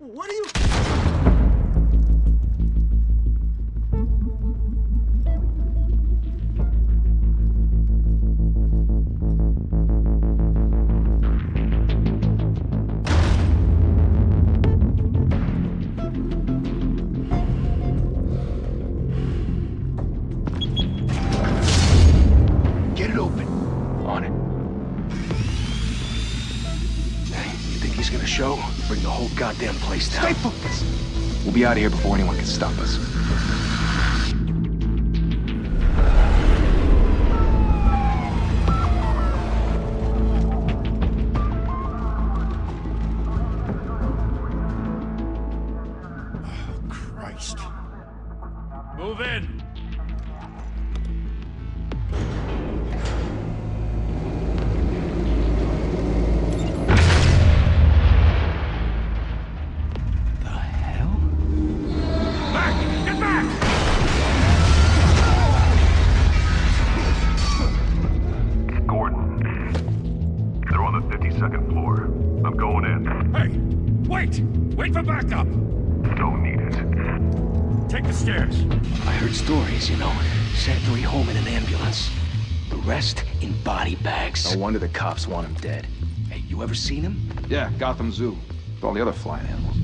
What are you... Get it open. On it. Hey, you think he's gonna show? Bring the whole goddamn place down. Stay focused! We'll be out of here before anyone can stop us. Oh, Christ. Move in! The hell? Back! Get back! Gordon. They're on the 52nd floor. I'm going in. Hey! Wait! Wait for backup! Don't need it. Take the stairs. I heard stories, you know. Sent 3 home in an ambulance. The rest in body bags. No wonder the cops want him dead. Hey, you ever seen him? Yeah, Gotham Zoo. With all the other flying animals.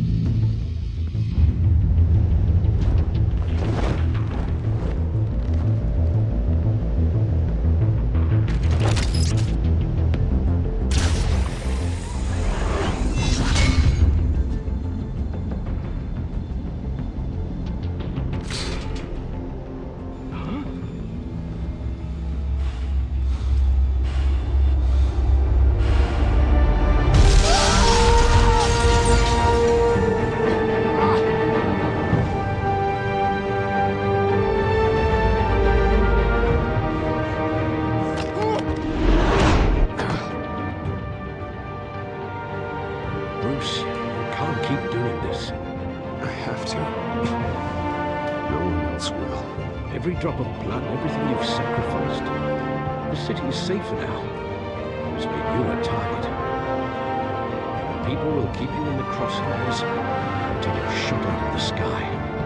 Bruce, you can't keep doing this. I have to. No one else will. Every drop of blood, everything you've sacrificed. The city is safer now. It's made you a target. People will keep you in the crosshairs until you're shot out of the sky.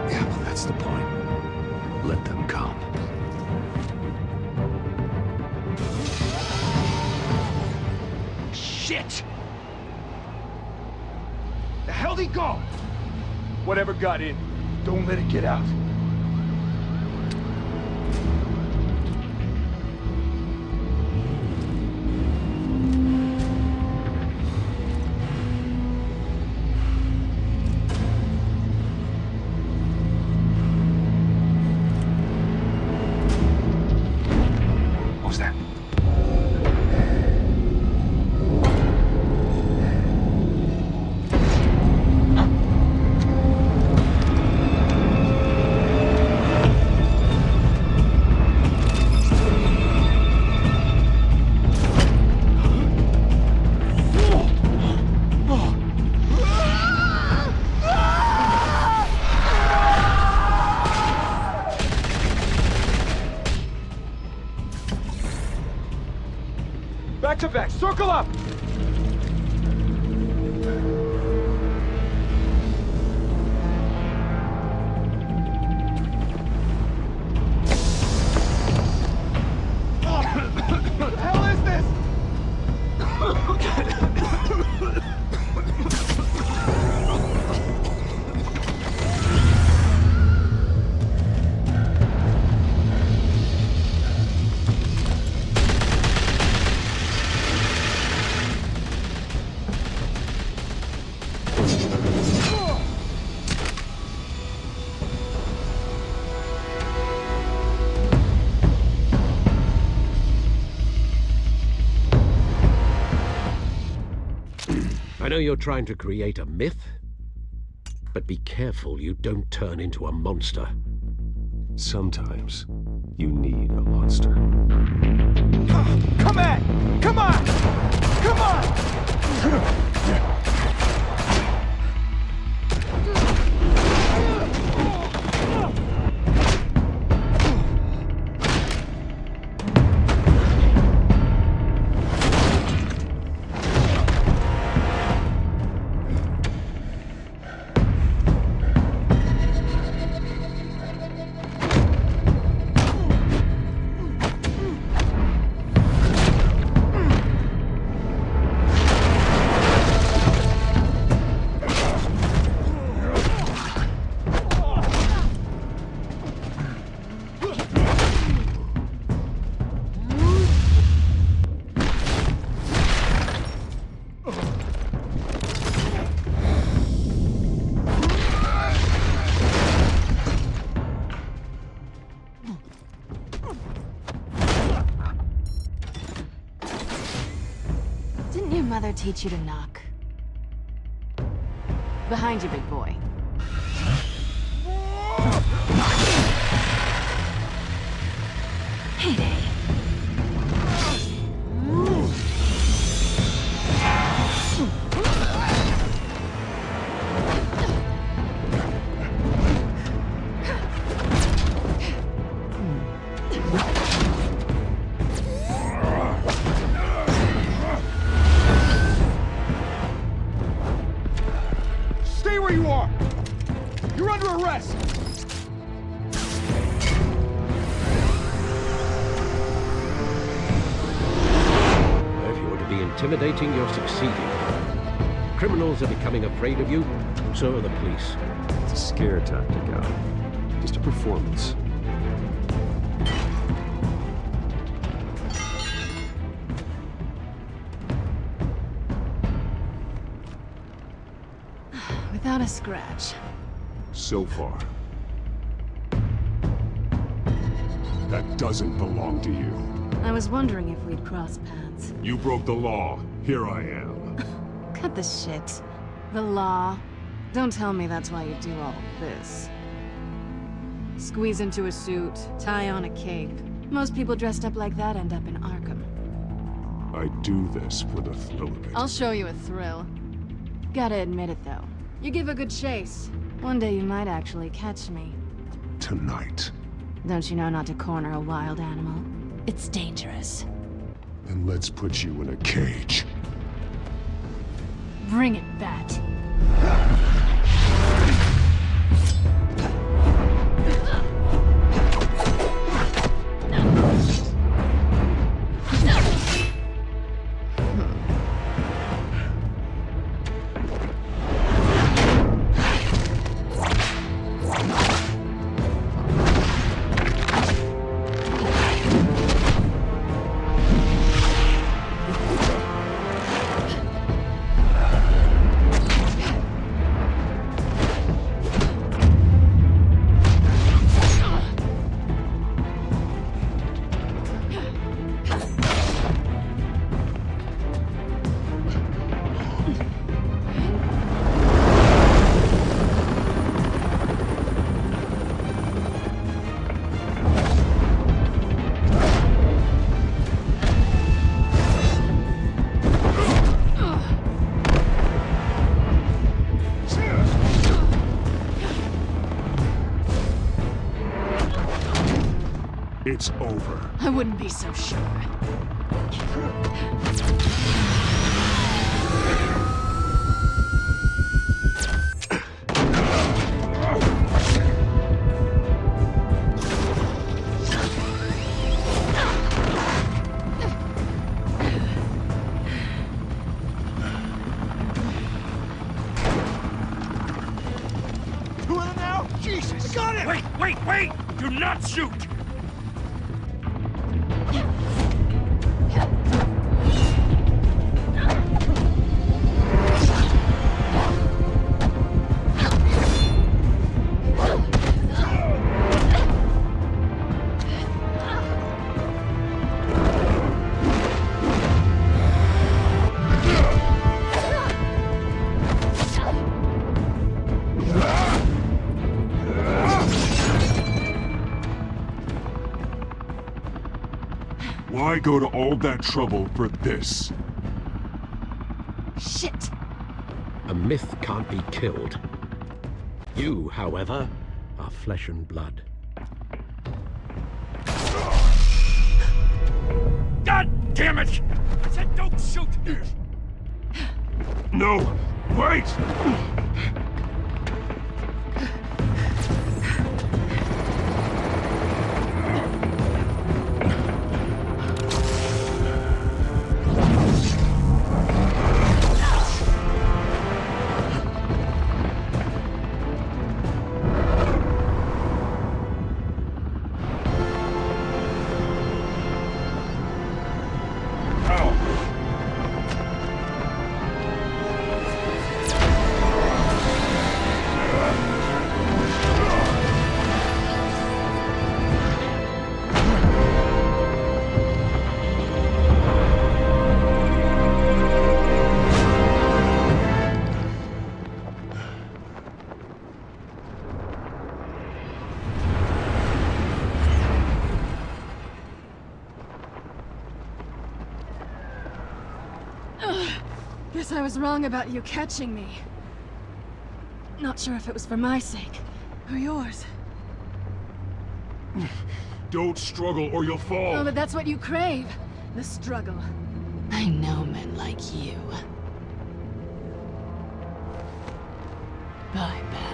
Yeah, well, that's the point. Let them come. Shit! The hell'd he go? Whatever got in, don't let it get out. What was that? Back to back, circle up! What the hell is this? I know you're trying to create a myth, but be careful you don't turn into a monster. Sometimes you need a monster. Come on! Come on! Come on! mother teach you to knock? Behind you, big boy. Heyday. Stay where you are! You're under arrest! If you want to be intimidating, you're succeeding. Criminals are becoming afraid of you, so are the police. It's a scare tactic, Al. Just a performance. Without a scratch. So far. That doesn't belong to you. I was wondering if we'd cross paths. You broke the law. Here I am. Cut the shit. The law. Don't tell me that's why you do all this. Squeeze into a suit, tie on a cape. Most people dressed up like that end up in Arkham. I do this for the thrill of it. I'll show you a thrill. Gotta admit it, though. You give a good chase. One day you might actually catch me. Tonight. Don't you know not to corner a wild animal? It's dangerous. Then let's put you in a cage. Bring it, Bat. It's over. I wouldn't be so sure. Who in now? Jesus! Got it! Wait! Do not shoot! Why go to all that trouble for this? Shit! A myth can't be killed. You, however, are flesh and blood. God damn it! I said don't shoot! No! Wait! Guess I was wrong about you catching me. Not sure if it was for my sake, or yours. Don't struggle or you'll fall. Oh, but that's what you crave. The struggle. I know men like you. I bet.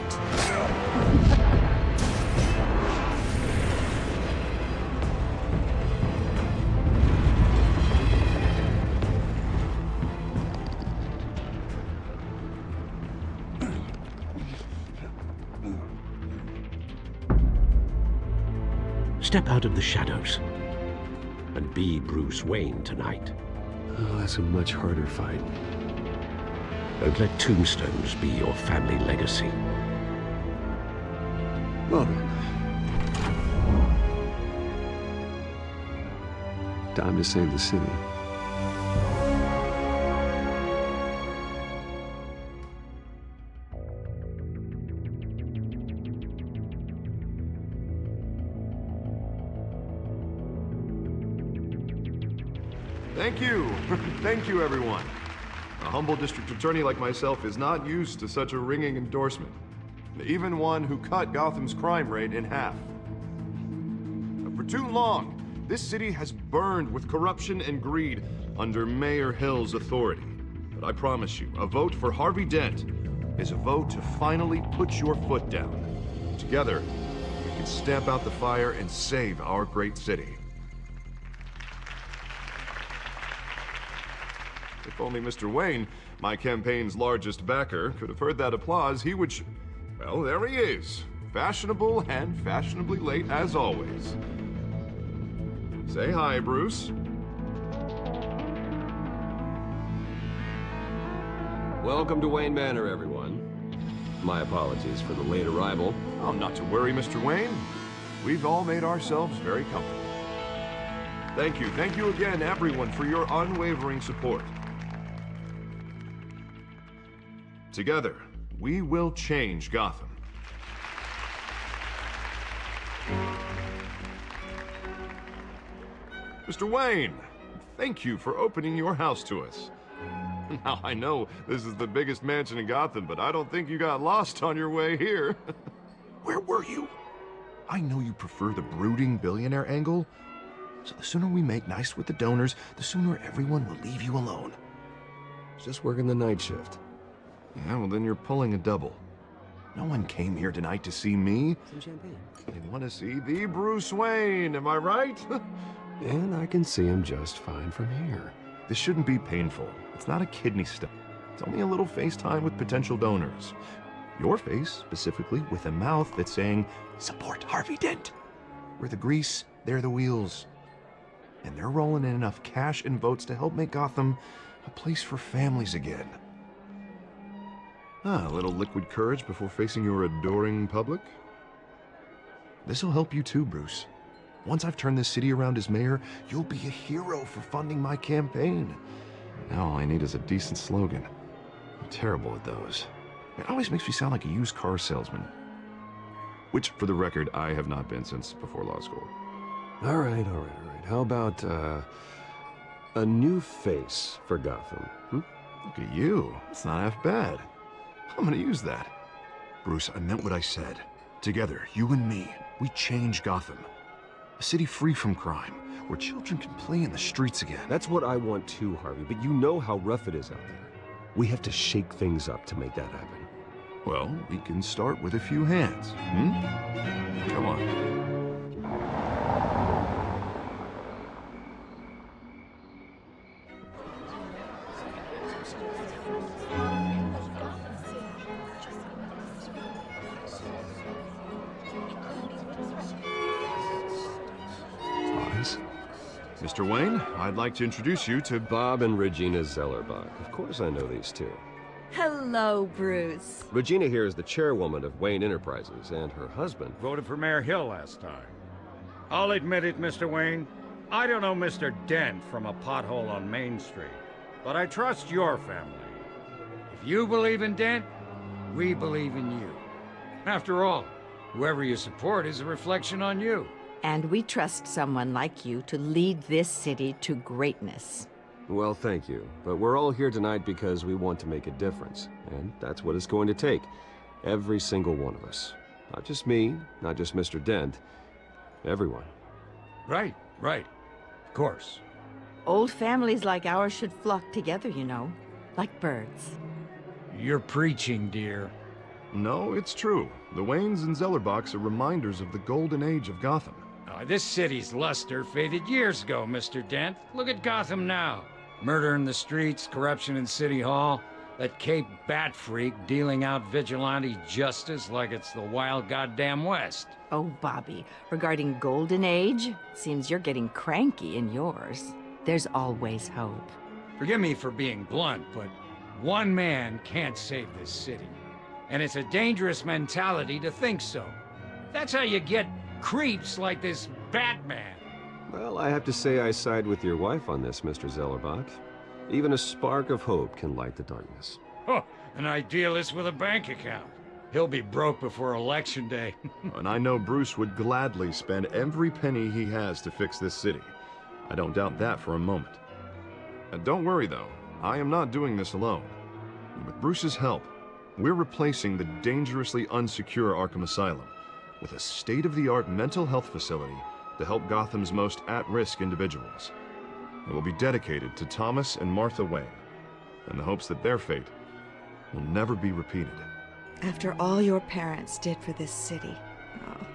Step out of the shadows and be Bruce Wayne tonight. Oh, that's a much harder fight. Don't let tombstones be your family legacy. Well then. Time to save the city. Thank you. Thank you, everyone. A humble district attorney like myself is not used to such a ringing endorsement. Even one who cut Gotham's crime rate in half. For too long, this city has burned with corruption and greed under Mayor Hill's authority. But I promise you, a vote for Harvey Dent is a vote to finally put your foot down. Together, we can stamp out the fire and save our great city. If only Mr. Wayne, my campaign's largest backer, could have heard that applause, he would well, there he is. Fashionable and fashionably late as always. Say hi, Bruce. Welcome to Wayne Manor, everyone. My apologies for the late arrival. Oh, not to worry, Mr. Wayne. We've all made ourselves very comfortable. Thank you again, everyone, for your unwavering support. Together, we will change Gotham. Mr. Wayne, thank you for opening your house to us. Now, I know this is the biggest mansion in Gotham, but I don't think you got lost on your way here. Where were you? I know you prefer the brooding billionaire angle, so the sooner we make nice with the donors, the sooner everyone will leave you alone. Just working the night shift. Yeah, well then you're pulling a double. No one came here tonight to see me. Some champagne. They want to see the Bruce Wayne, am I right? And I can see him just fine from here. This shouldn't be painful. It's not a kidney stone. It's only a little FaceTime with potential donors. Your face, specifically, with a mouth that's saying, support Harvey Dent. We're the grease, they're the wheels. And they're rolling in enough cash and votes to help make Gotham a place for families again. A little liquid courage before facing your adoring public. This'll help you too, Bruce. Once I've turned this city around as mayor, you'll be a hero for funding my campaign. Now all I need is a decent slogan. I'm terrible at those. It always makes me sound like a used car salesman. Which, for the record, I have not been since before law school. All right. How about, a new face for Gotham? Look at you. It's not half bad. I'm gonna use that. Bruce, I meant what I said. Together, you and me, we change Gotham. A city free from crime, where children can play in the streets again. That's what I want too, Harvey, but you know how rough it is out there. We have to shake things up to make that happen. Well, we can start with a few hands, Come on. Mr. Wayne, I'd like to introduce you to Bob and Regina Zellerbach. Of course I know these two. Hello, Bruce. Regina here is the chairwoman of Wayne Enterprises, and her husband... Voted for Mayor Hill last time. I'll admit it, Mr. Wayne. I don't know Mr. Dent from a pothole on Main Street, but I trust your family. If you believe in Dent, we believe in you. After all, whoever you support is a reflection on you. And we trust someone like you to lead this city to greatness. Well, thank you. But we're all here tonight because we want to make a difference. And that's what it's going to take. Every single one of us. Not just me, not just Mr. Dent. Everyone. Right, right. Of course. Old families like ours should flock together, you know. Like birds. You're preaching, dear. No, it's true. The Waynes and Zellerbachs are reminders of the golden age of Gotham. This city's luster faded years ago, Mr. Dent. Look at Gotham now. Murder in the streets, corruption in City Hall, that Cape Bat freak dealing out vigilante justice like it's the wild goddamn West. Oh, Bobby, regarding Golden Age, seems you're getting cranky in yours. There's always hope. Forgive me for being blunt, but one man can't save this city. And it's a dangerous mentality to think so. That's how you get creeps like this Batman. Well, I have to say I side with your wife on this, Mr. Zellerbach. Even a spark of hope can light the darkness. Oh, an idealist with a bank account. He'll be broke before Election Day. And I know Bruce would gladly spend every penny he has to fix this city. I don't doubt that for a moment. And don't worry, though. I am not doing this alone. With Bruce's help, we're replacing the dangerously unsecure Arkham Asylum with a state-of-the-art mental health facility to help Gotham's most at-risk individuals. It will be dedicated to Thomas and Martha Wayne, in the hopes that their fate will never be repeated. After all your parents did for this city, oh,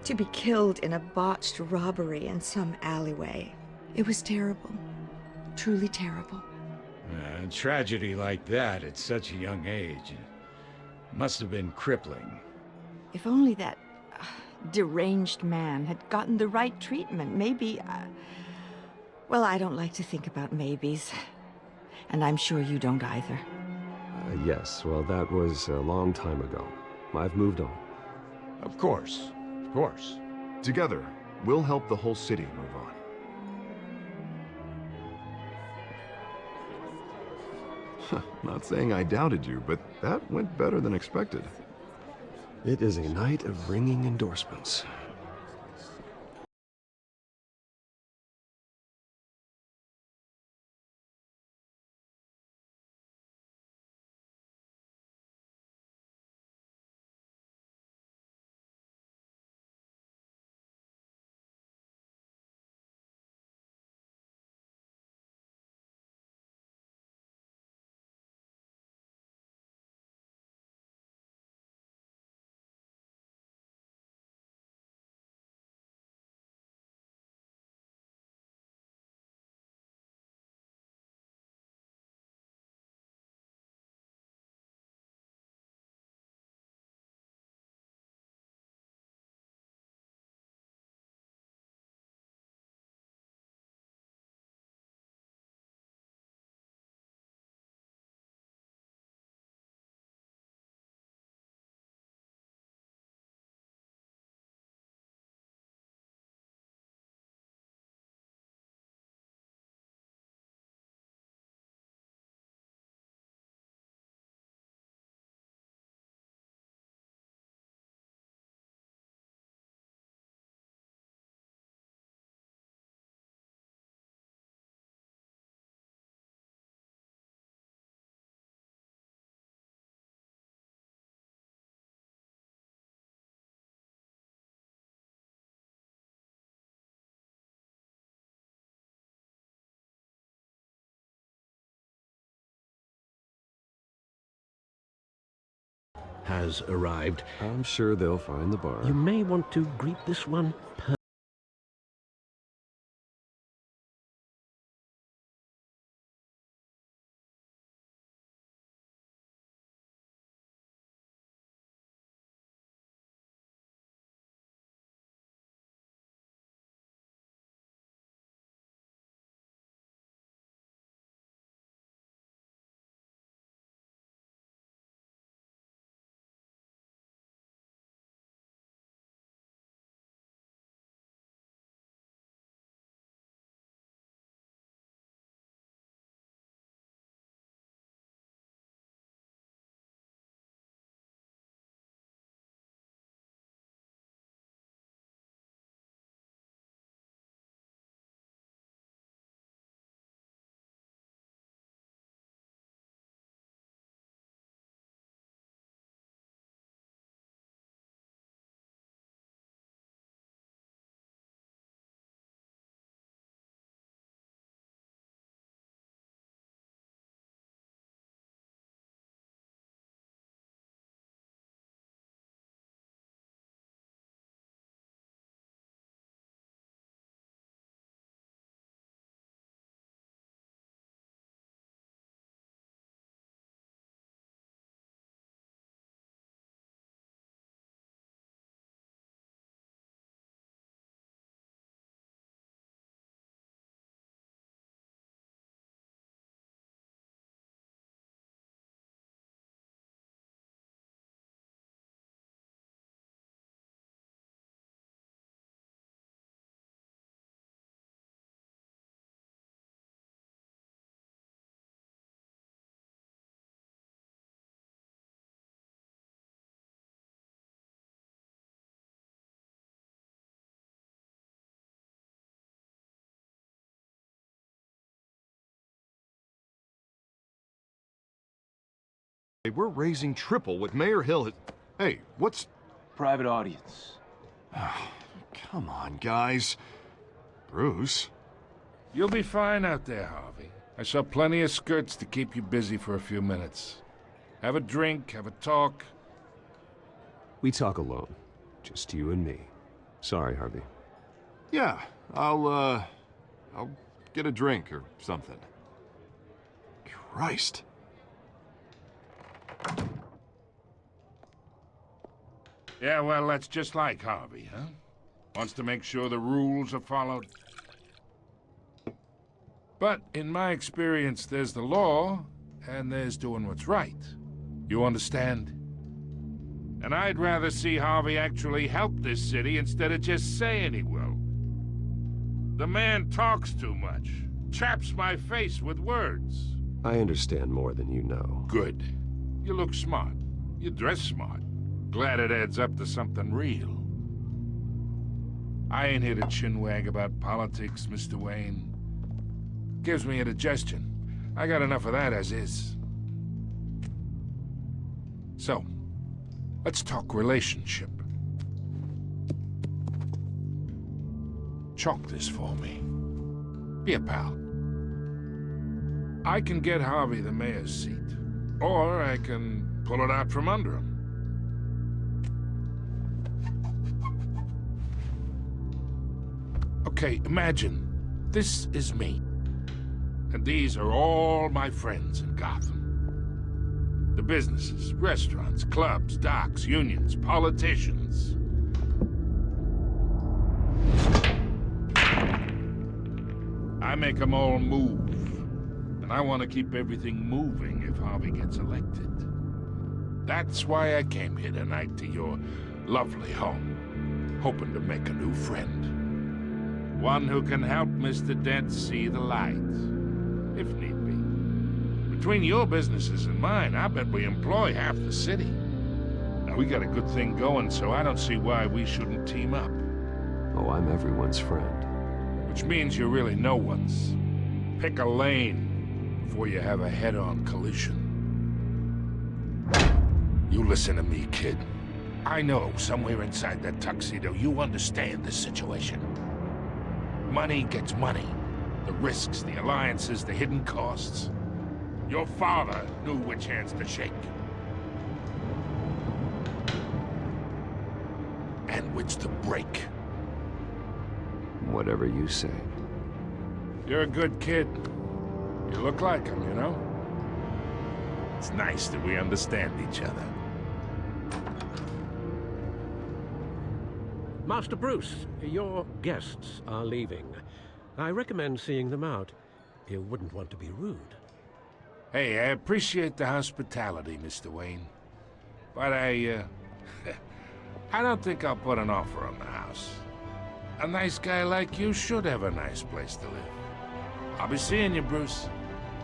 to be killed in a botched robbery in some alleyway, it was terrible. Truly terrible. A tragedy like that at such a young age must have been crippling. If only that deranged man had gotten the right treatment, maybe... well, I don't like to think about maybes. And I'm sure you don't either. Yes, well, that was a long time ago. I've moved on. Of course, of course. Together, we'll help the whole city move on. Not saying I doubted you, but that went better than expected. It is a night of ringing endorsements. Has arrived. I'm sure they'll find the bar. You may want to greet this one Hey, we're raising triple what Mayor Hill has... Hey, what's... Private audience. Come on, guys. Bruce? You'll be fine out there, Harvey. I saw plenty of skirts to keep you busy for a few minutes. Have a drink, have a talk. We talk alone. Just you and me. Sorry, Harvey. Yeah, I'll get a drink or something. Christ. Yeah, well, that's just like Harvey, huh? Wants to make sure the rules are followed. But in my experience, there's the law, and there's doing what's right. You understand? And I'd rather see Harvey actually help this city instead of just saying he will. The man talks too much. Chaps my face with words. I understand more than you know. Good. You look smart. You dress smart. Glad it adds up to something real. I ain't here to chinwag about politics, Mr. Wayne. Gives me indigestion. I got enough of that as is. So, let's talk relationship. Chalk this for me. Be a pal. I can get Harvey the mayor's seat, or I can pull it out from under him. Okay, imagine this is me, and these are all my friends in Gotham. The businesses, restaurants, clubs, docks, unions, politicians. I make them all move. And I want to keep everything moving if Harvey gets elected. That's why I came here tonight to your lovely home, hoping to make a new friend. One who can help Mr. Dent see the light, if need be. Between your businesses and mine, I bet we employ half the city. Now, we got a good thing going, so I don't see why we shouldn't team up. Oh, I'm everyone's friend. Which means you're really no one's. Pick a lane before you have a head-on collision. You listen to me, kid. I know somewhere inside that tuxedo you understand this situation. Money gets money. The risks, the alliances, the hidden costs. Your father knew which hands to shake. And which to break. Whatever you say. You're a good kid. You look like him, you know? It's nice that we understand each other. Master Bruce, your guests are leaving. I recommend seeing them out. You wouldn't want to be rude. Hey, I appreciate the hospitality, Mr. Wayne. But I don't think I'll put an offer on the house. A nice guy like you should have a nice place to live. I'll be seeing you, Bruce,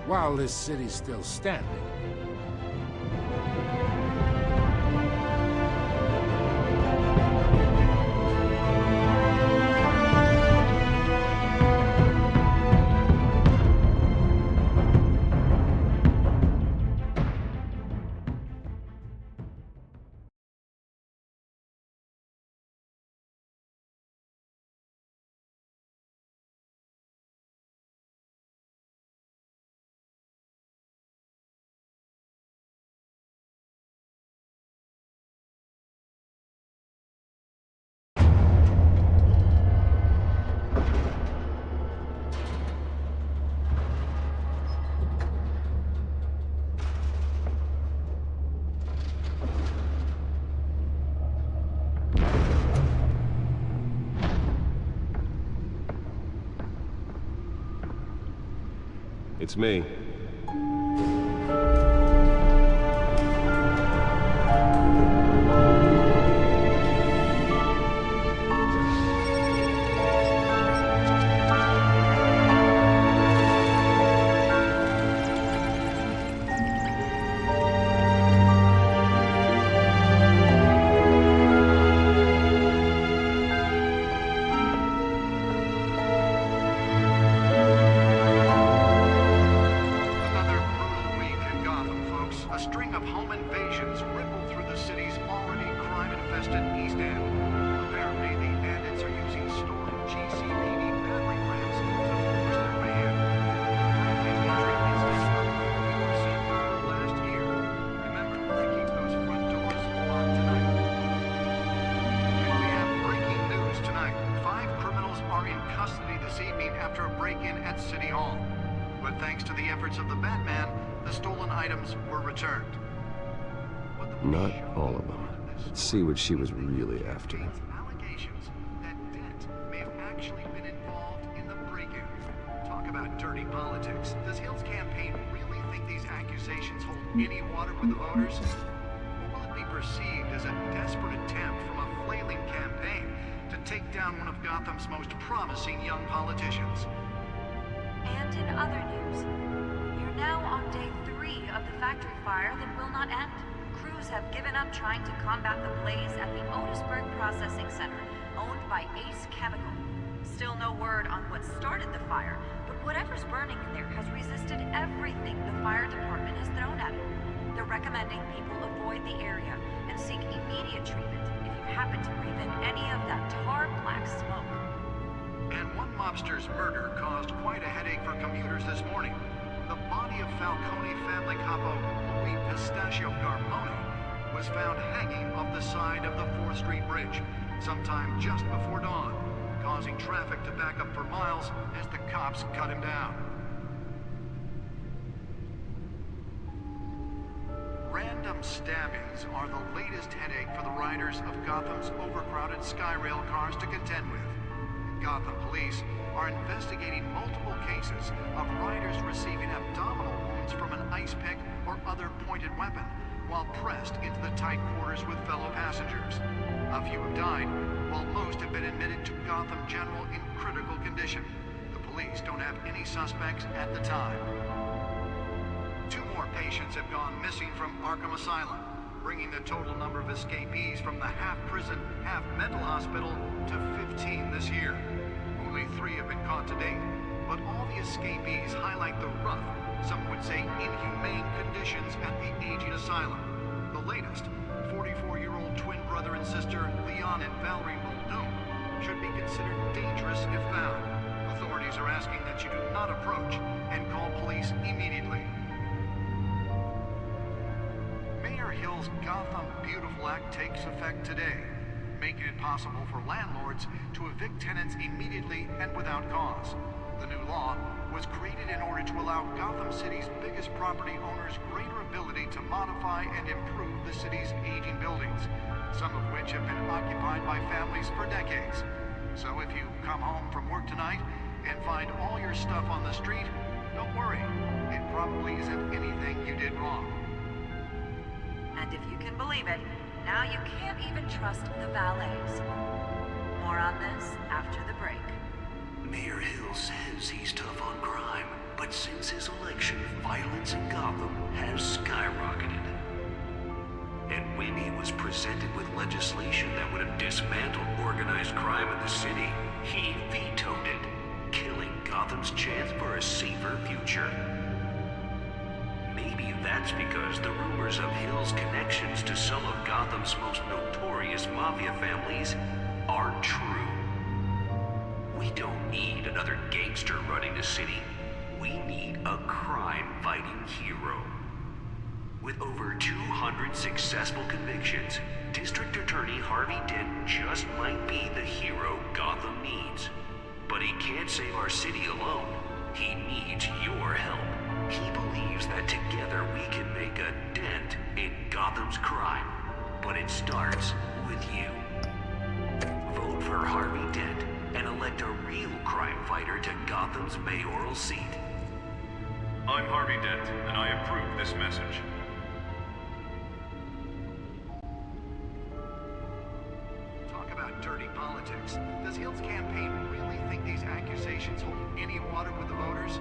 while this city's still standing. It's me. A string of home invasions ripple through the city's already crime-infested East End. Apparently, the bandits are using stolen GCPD battering rams to force their way in. Last year. Remember to keep those front doors locked tonight. And we have breaking news tonight. 5 criminals are in custody this evening after a break-in at City Hall. But thanks to the efforts of the Batman, the stolen items were returned. Not all of them. Let's see what she was really after. Allegations that Dent may have actually been involved in the break-in. Talk about dirty politics. Does Hill's campaign really think these accusations hold any water with the voters? Or will it be perceived as a desperate attempt from a flailing campaign to take down one of Gotham's most promising young politicians? And in other news, we're now on day 3 of the factory fire that will not end. Crews have given up trying to combat the blaze at the Otisburg Processing Center, owned by Ace Chemical. Still no word on what started the fire, but whatever's burning in there has resisted everything the fire department has thrown at it. They're recommending people avoid the area and seek immediate treatment if you happen to breathe in any of that tar-black smoke. And one mobster's murder caused quite a headache for commuters this morning. The body of Falcone family capo Louis Pistachio Garmoni was found hanging off the side of the 4th Street Bridge sometime just before dawn, causing traffic to back up for miles as the cops cut him down. Random stabbings are the latest headache for the riders of Gotham's overcrowded Skyrail cars to contend with. Gotham police are investigating multiple cases of riders receiving abdominal wounds from an ice pick or other pointed weapon while pressed into the tight quarters with fellow passengers. A few have died, while most have been admitted to Gotham General in critical condition. The police don't have any suspects at the time. 2 more patients have gone missing from Arkham Asylum, bringing the total number of escapees from the half-prison, half-mental hospital to 15 this year. Only 3 have been caught to date, but all the escapees highlight the rough, some would say inhumane conditions at the aging asylum. The latest, 44-year-old twin brother and sister Leon and Valerie Muldoon, should be considered dangerous if found. Authorities are asking that you do not approach and call police immediately. Mayor Hill's Gotham Beautiful Act takes effect today, making it possible for landlords to evict tenants immediately and without cause. The new law was created in order to allow Gotham City's biggest property owners greater ability to modify and improve the city's aging buildings, some of which have been occupied by families for decades. So if you come home from work tonight and find all your stuff on the street, don't worry. It probably isn't anything you did wrong. And if you can believe it, now you can't even trust the valets. More on this after the break. Mayor Hill says he's tough on crime, but since his election, violence in Gotham has skyrocketed. And when he was presented with legislation that would have dismantled organized crime in the city, he vetoed it, killing Gotham's chance for a safer future. Maybe that's because the rumors of Hill's connections to some of Gotham's most notorious mafia families aren't true. We don't need another gangster running the city. We need a crime-fighting hero. With over 200 successful convictions, District Attorney Harvey Dent just might be the hero Gotham needs. But he can't save our city alone. He needs your help. He believes that together we can make a dent in Gotham's crime. But it starts with you. Vote for Harvey Dent and elect a real crime fighter to Gotham's mayoral seat. I'm Harvey Dent, and I approve this message. Talk about dirty politics. Does Hill's campaign really think these accusations hold any water with the voters?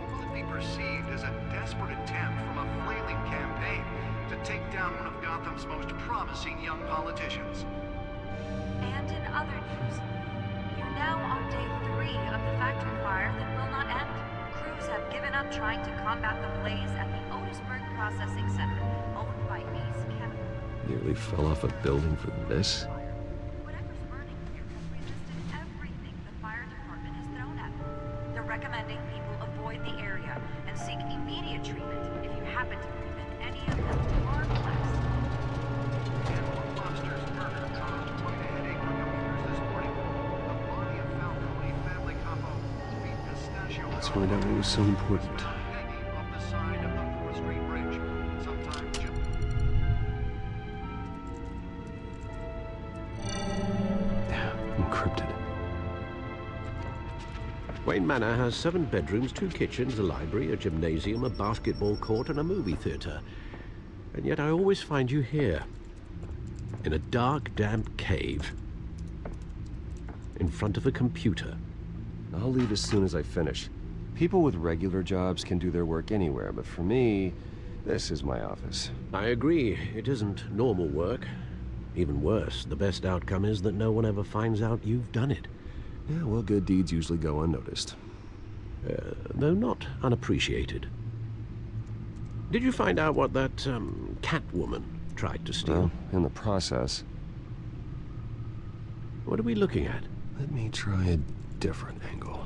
Or will it be perceived as a desperate attempt from a flailing campaign to take down one of Gotham's most promising young politicians? And in other news, we're now on day 3 of the factory fire that will not end. Crews have given up trying to combat the blaze at the Otisburg Processing Center, owned by Ace Chemical. Nearly fell off a building for this. Whatever's burning here has resisted everything the fire department has thrown at them. They're recommending people avoid the area and seek immediate treatment if you happen to breathe in any of them or less. And one monster's murder caused quite a headache for commuters this morning. The body of Falcone family combo, sweet pistachio. Let's find out what was so important. Hanging off the side of the 4th Street Bridge. Sometime Encrypted. Wayne Manor has 7 bedrooms, 2 kitchens, a library, a gymnasium, a basketball court, and a movie theater. And yet I always find you here, in a dark, damp cave, in front of a computer. I'll leave as soon as I finish. People with regular jobs can do their work anywhere, but for me, this is my office. I agree, it isn't normal work. Even worse, the best outcome is that no one ever finds out you've done it. Yeah, well, good deeds usually go unnoticed. Though not unappreciated. Did you find out what that, cat woman tried to steal? Well, in the process. What are we looking at? Let me try a different angle.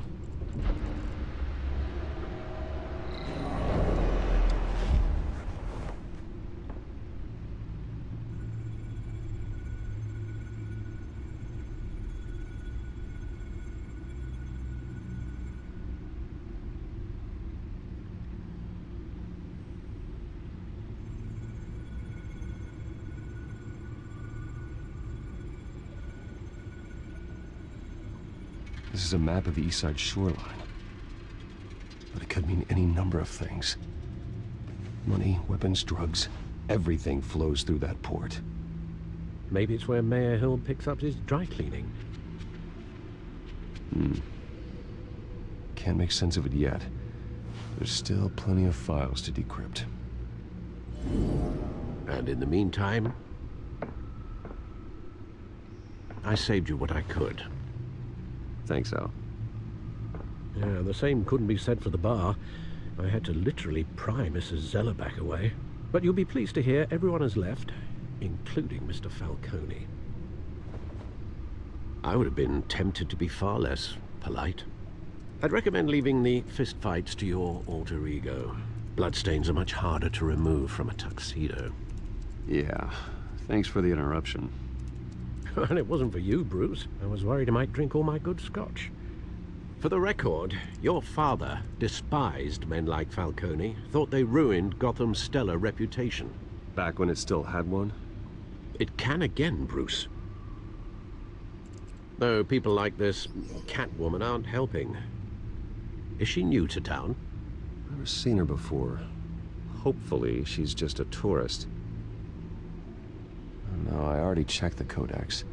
This is a map of the East Side shoreline. But it could mean any number of things. Money, weapons, drugs, everything flows through that port. Maybe it's where Mayor Hill picks up his dry cleaning. Can't make sense of it yet. There's still plenty of files to decrypt. And in the meantime, I saved you what I could. Thanks, Al. Yeah, the same couldn't be said for the bar. I had to literally pry Mrs. Zellerback away. But you'll be pleased to hear everyone has left, including Mr. Falcone. I would have been tempted to be far less polite. I'd recommend leaving the fistfights to your alter ego. Bloodstains are much harder to remove from a tuxedo. Yeah, thanks for the interruption. And it wasn't for you, Bruce. I was worried I might drink all my good scotch. For the record, your father despised men like Falcone, thought they ruined Gotham's stellar reputation. Back when it still had one? It can again, Bruce. Though people like this Catwoman aren't helping. Is she new to town? Never seen her before. Hopefully, she's just a tourist. No, I already checked the codex.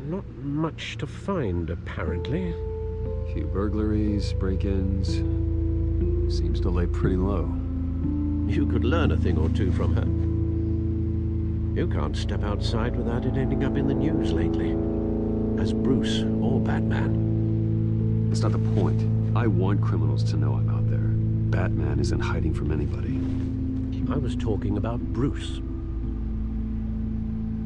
Not much to find, apparently. A few burglaries, break-ins. Seems to lay pretty low. You could learn a thing or two from her. You can't step outside without it ending up in the news lately. As Bruce or Batman. That's not the point. I want criminals to know I'm out there. Batman isn't hiding from anybody. I was talking about Bruce.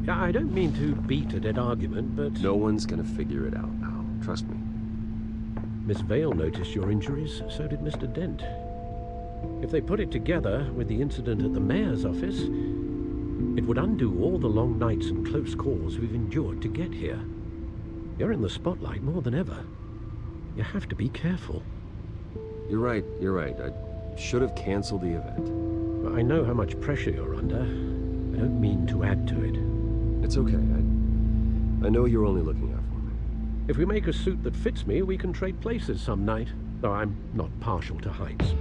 I don't mean to beat a dead argument, but... No one's gonna figure it out, Al. Trust me. Miss Vale noticed your injuries, so did Mr. Dent. If they put it together with the incident at the mayor's office, it would undo all the long nights and close calls we've endured to get here. You're in the spotlight more than ever. You have to be careful. You're right. I should have canceled the event. I know how much pressure you're under. I don't mean to add to it. It's okay. I know you're only looking out for me. If we make a suit that fits me, we can trade places some night. Though I'm not partial to heights.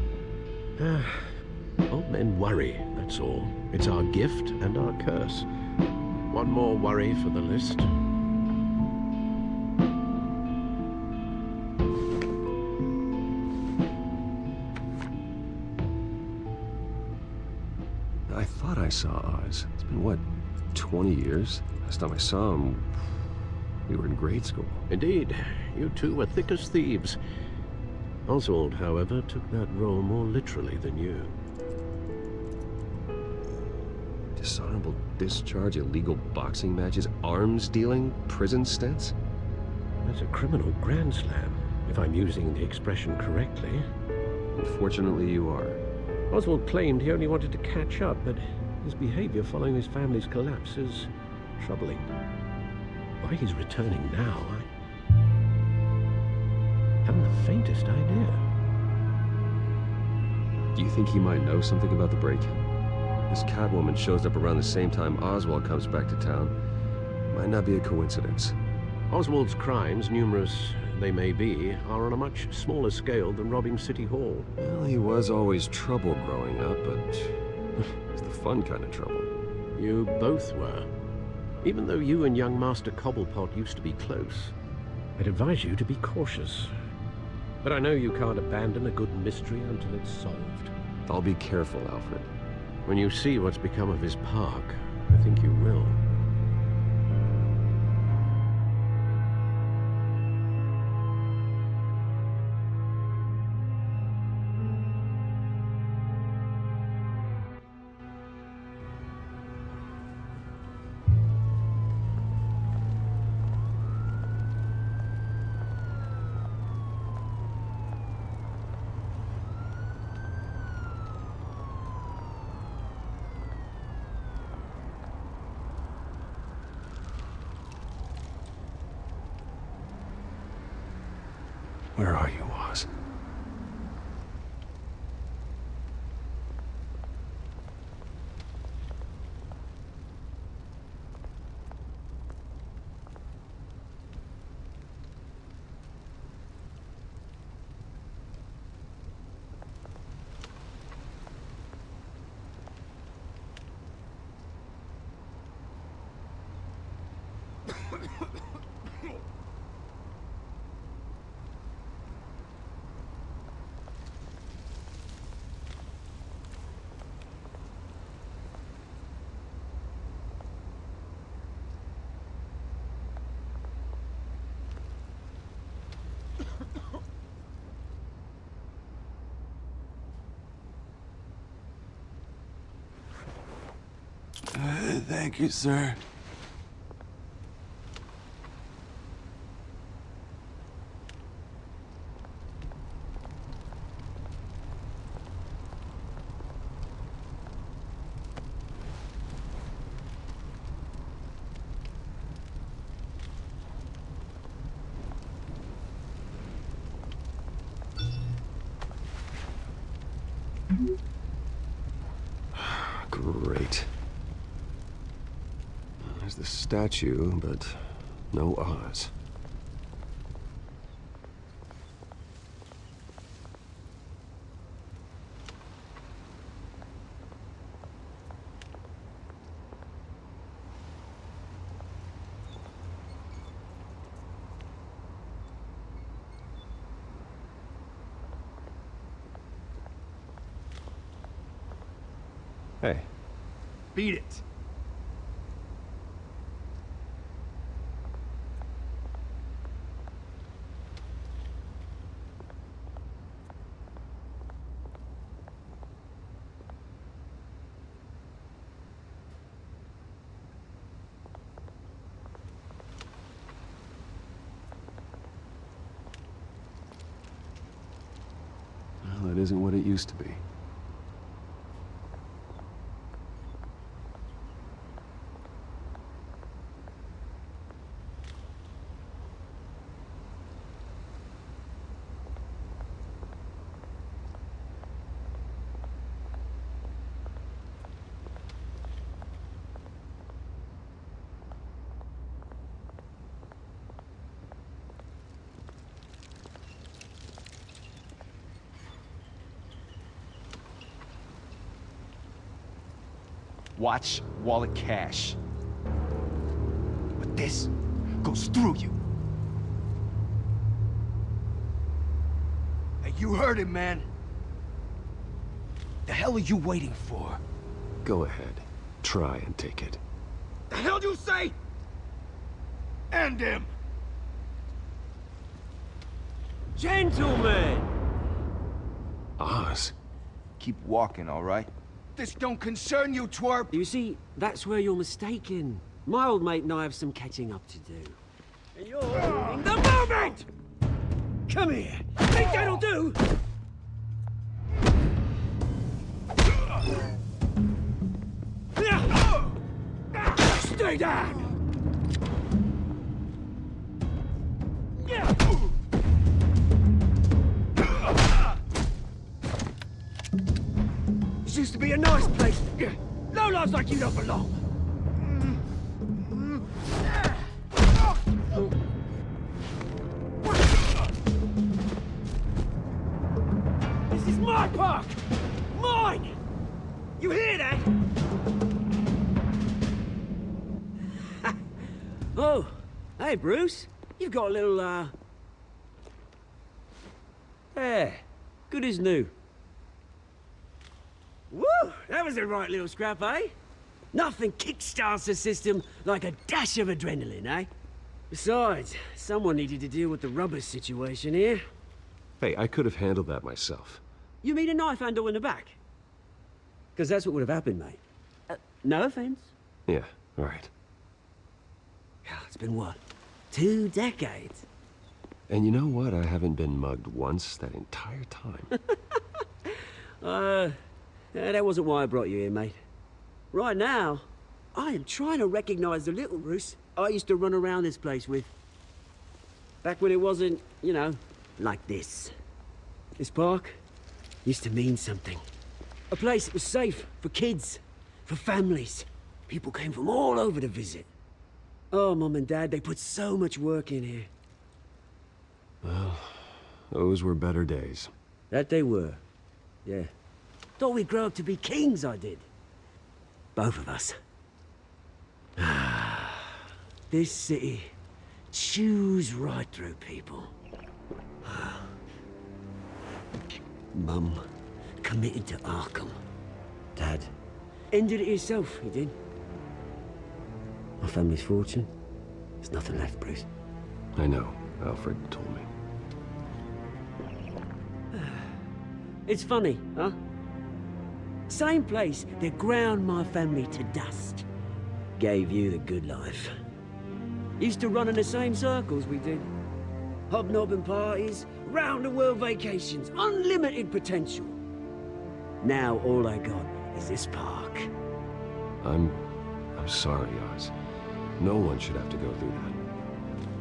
Old men worry, that's all. It's our gift and our curse. One more worry for the list. I thought I saw Oz. It's been, what, 20 years? Last time I saw him, we were in grade school. Indeed. You two were thick as thieves. Oswald, however, took that role more literally than you. Dishonorable discharge, illegal boxing matches, arms dealing, prison stints? That's a criminal grand slam, if I'm using the expression correctly. Unfortunately, you are. Oswald claimed he only wanted to catch up, but his behavior following his family's collapse is troubling. Why he's returning now, I haven't the faintest idea. Do you think he might know something about the break-in? This Catwoman shows up around the same time Oswald comes back to town. Might not be a coincidence. Oswald's crimes, numerous they may be, are on a much smaller scale than robbing City Hall. Well, he was always trouble growing up, but it's the fun kind of trouble. You both were. Even though you and young Master Cobblepot used to be close, I'd advise you to be cautious. But I know you can't abandon a good mystery until it's solved. I'll be careful, Alfred. When you see what's become of his park, I think you will. Where are you, Oz? Thank you, sir. Great. There's the statue, but no Oz. Hey. Beat it. Well, it isn't what it used to be. Watch wallet cash. But this goes through you. Hey, you heard it, man. The hell are you waiting for? Go ahead. Try and take it. The hell do you say? End him! Gentlemen! Oz? Keep walking, all right? This don't concern you, twerp! You see, that's where you're mistaken. My old mate and I have some catching up to do. And you're ruining the moment! Come here. Think that'll do? Stay down! This used to be a nice place. No lives like you don't belong. This is my park! Mine! You hear that? Oh, hey, Bruce. You've got a little, Yeah, good as new. Woo! That was a right little scrap, eh? Nothing kickstarts the system like a dash of adrenaline, eh? Besides, someone needed to deal with the rubber situation here. Hey, I could have handled that myself. You mean a knife handle in the back? Because that's what would have happened, mate. No offense. Yeah, all right. It's been what? 2 decades? And you know what? I haven't been mugged once that entire time. That wasn't why I brought you here, mate. Right now, I am trying to recognize the little Bruce I used to run around this place with. Back when it wasn't, you know, like this. This park used to mean something. A place that was safe for kids, for families. People came from all over to visit. Oh, Mum and Dad, they put so much work in here. Well, those were better days. That they were. Yeah. Thought we'd grow up to be kings, I did. Both of us. This city chews right through people. Mum committed to Arkham. Dad ended it himself, he did. My family's fortune. There's nothing left, Bruce. I know. Alfred told me. It's funny, huh? Same place that ground my family to dust gave you the good life. Used to run in the same circles we did. Hobnobbing parties, round-the-world vacations, unlimited potential. Now all I got is this park. I'm sorry, Oz. No one should have to go through that.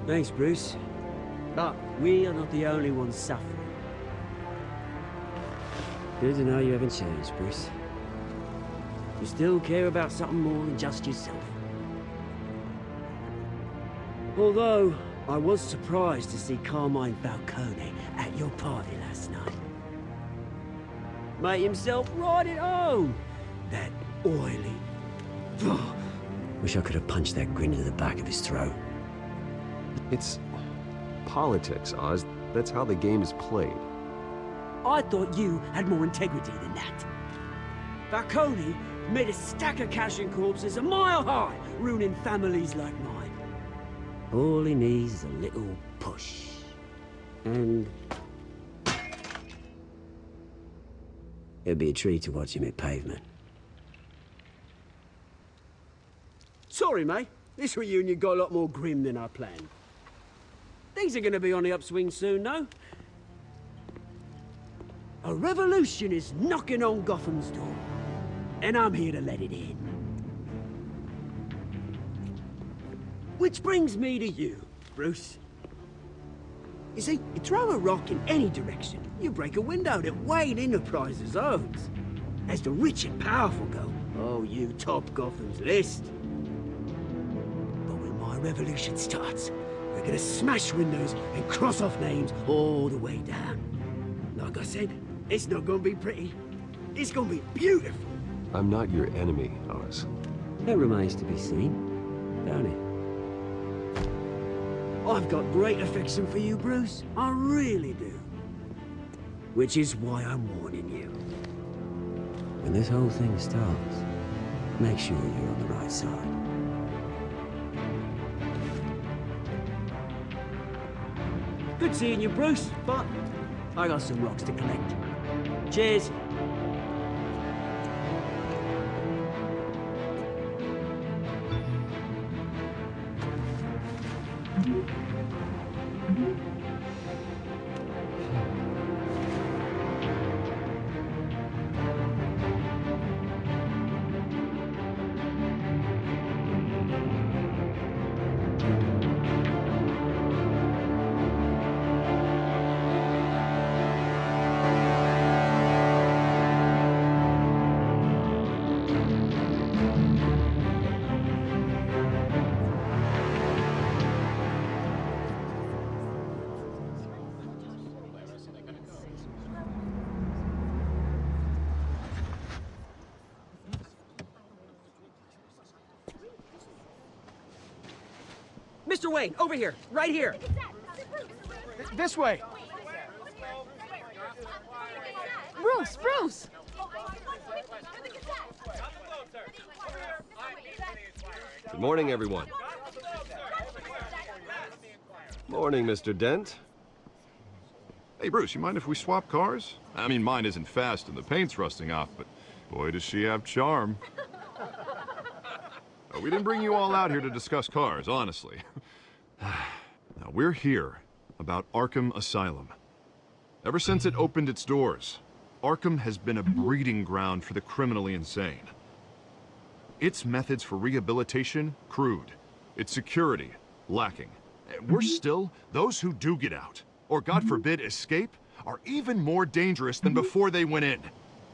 Thanks, Bruce. But we are not the only ones suffering. Good to know you haven't changed, Bruce. You still care about something more than just yourself. Although, I was surprised to see Carmine Falcone at your party last night. Made himself right at home. That oily... Wish I could have punched that grin into the back of his throat. It's politics, Oz. That's how the game is played. I thought you had more integrity than that. Falcone made a stack of cash and corpses a mile high, ruining families like mine. All he needs is a little push. And... it'd be a treat to watch him hit pavement. Sorry, mate. This reunion got a lot more grim than I planned. Things are gonna be on the upswing soon, no? A revolution is knocking on Gotham's door. And I'm here to let it in. Which brings me to you, Bruce. You see, you throw a rock in any direction, you break a window that Wayne Enterprises owns. As the rich and powerful go, oh, you top Gotham's list. But when my revolution starts, we're gonna smash windows and cross off names all the way down. Like I said, it's not gonna be pretty. It's gonna be beautiful. I'm not your enemy, Oz. That remains to be seen, don't it? I've got great affection for you, Bruce. I really do. Which is why I'm warning you. When this whole thing starts, make sure you're on the right side. Good seeing you, Bruce, but I got some rocks to collect. Cheers. Mr. Wayne, over here, right here. This way. Bruce! Good morning, everyone. Morning, Mr. Dent. Hey, Bruce, you mind if we swap cars? I mean, mine isn't fast and the paint's rusting off, but boy, does she have charm. We didn't bring you all out here to discuss cars, honestly. Now, we're here about Arkham Asylum. Ever since it opened its doors, Arkham has been a breeding ground for the criminally insane. Its methods for rehabilitation, crude. Its security, lacking. Worse still, those who do get out, or God forbid escape, are even more dangerous than before they went in.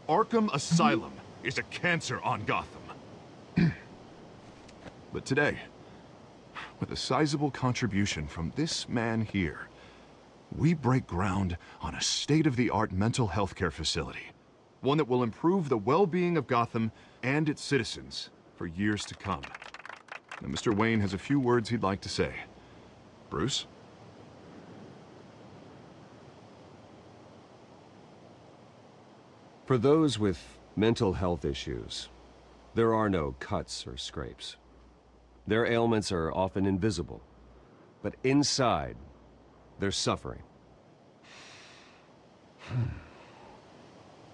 Arkham Asylum is a cancer on Gotham. But today, with a sizable contribution from this man here, we break ground on a state-of-the-art mental health care facility. One that will improve the well-being of Gotham and its citizens for years to come. Now, Mr. Wayne has a few words he'd like to say. Bruce? For those with mental health issues, there are no cuts or scrapes. Their ailments are often invisible, but inside, they're suffering.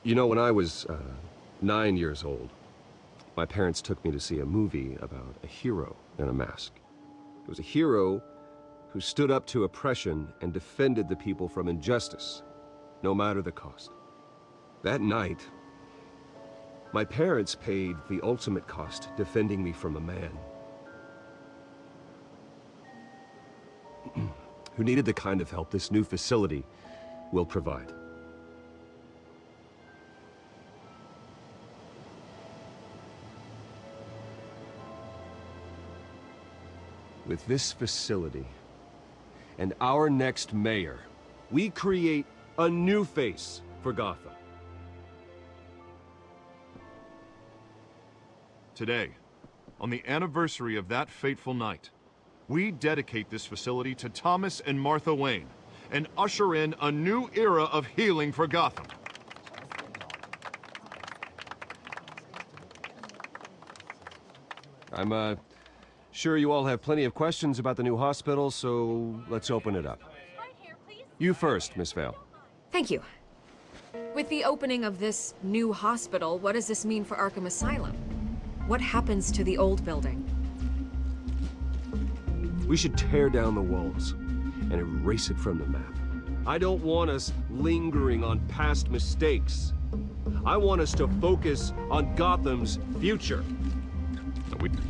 You know, when I was 9 years old, my parents took me to see a movie about a hero in a mask. It was a hero who stood up to oppression and defended the people from injustice, no matter the cost. That night, my parents paid the ultimate cost defending me from a man who needed the kind of help this new facility will provide. With this facility and our next mayor, we create a new face for Gotham. Today, on the anniversary of that fateful night, we dedicate this facility to Thomas and Martha Wayne and usher in a new era of healing for Gotham. I'm sure you all have plenty of questions about the new hospital, so let's open it up. You first, Miss Vale. Thank you. With the opening of this new hospital, what does this mean for Arkham Asylum? What happens to the old building? We should tear down the walls and erase it from the map. I don't want us lingering on past mistakes. I want us to focus on Gotham's future.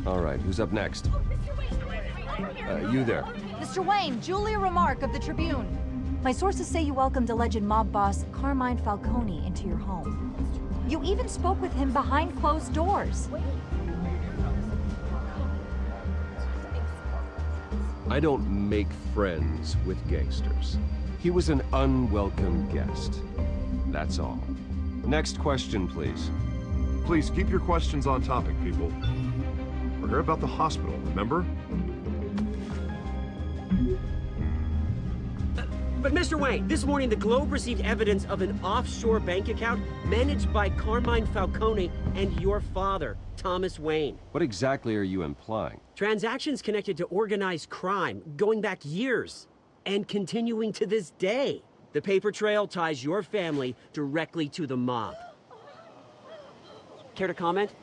All right, who's up next? You there. Mr. Wayne, Julia Remark of the Tribune. My sources say you welcomed alleged mob boss Carmine Falcone into your home. You even spoke with him behind closed doors. I don't make friends with gangsters. He was an unwelcome guest. That's all. Next question, please. Please keep your questions on topic, people. We're here about the hospital, remember? But Mr. Wayne, this morning the Globe received evidence of an offshore bank account managed by Carmine Falcone and your father, Thomas Wayne. What exactly are you implying? Transactions connected to organized crime, going back years, and continuing to this day. The paper trail ties your family directly to the mob. Care to comment?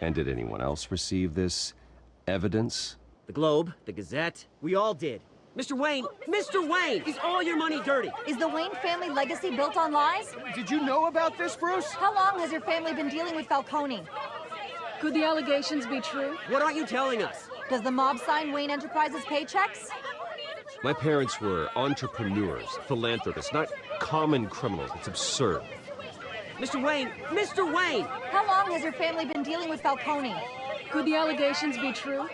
And did anyone else receive this evidence? The Globe, the Gazette, we all did. Mr. Wayne, is all your money dirty? Is the Wayne family legacy built on lies? Did you know about this, Bruce? How long has your family been dealing with Falcone? Could the allegations be true? What aren't you telling us? Does the mob sign Wayne Enterprises paychecks? My parents were entrepreneurs, philanthropists, not common criminals. It's absurd. Mr. Wayne! How long has your family been dealing with Falcone? Could the allegations be true?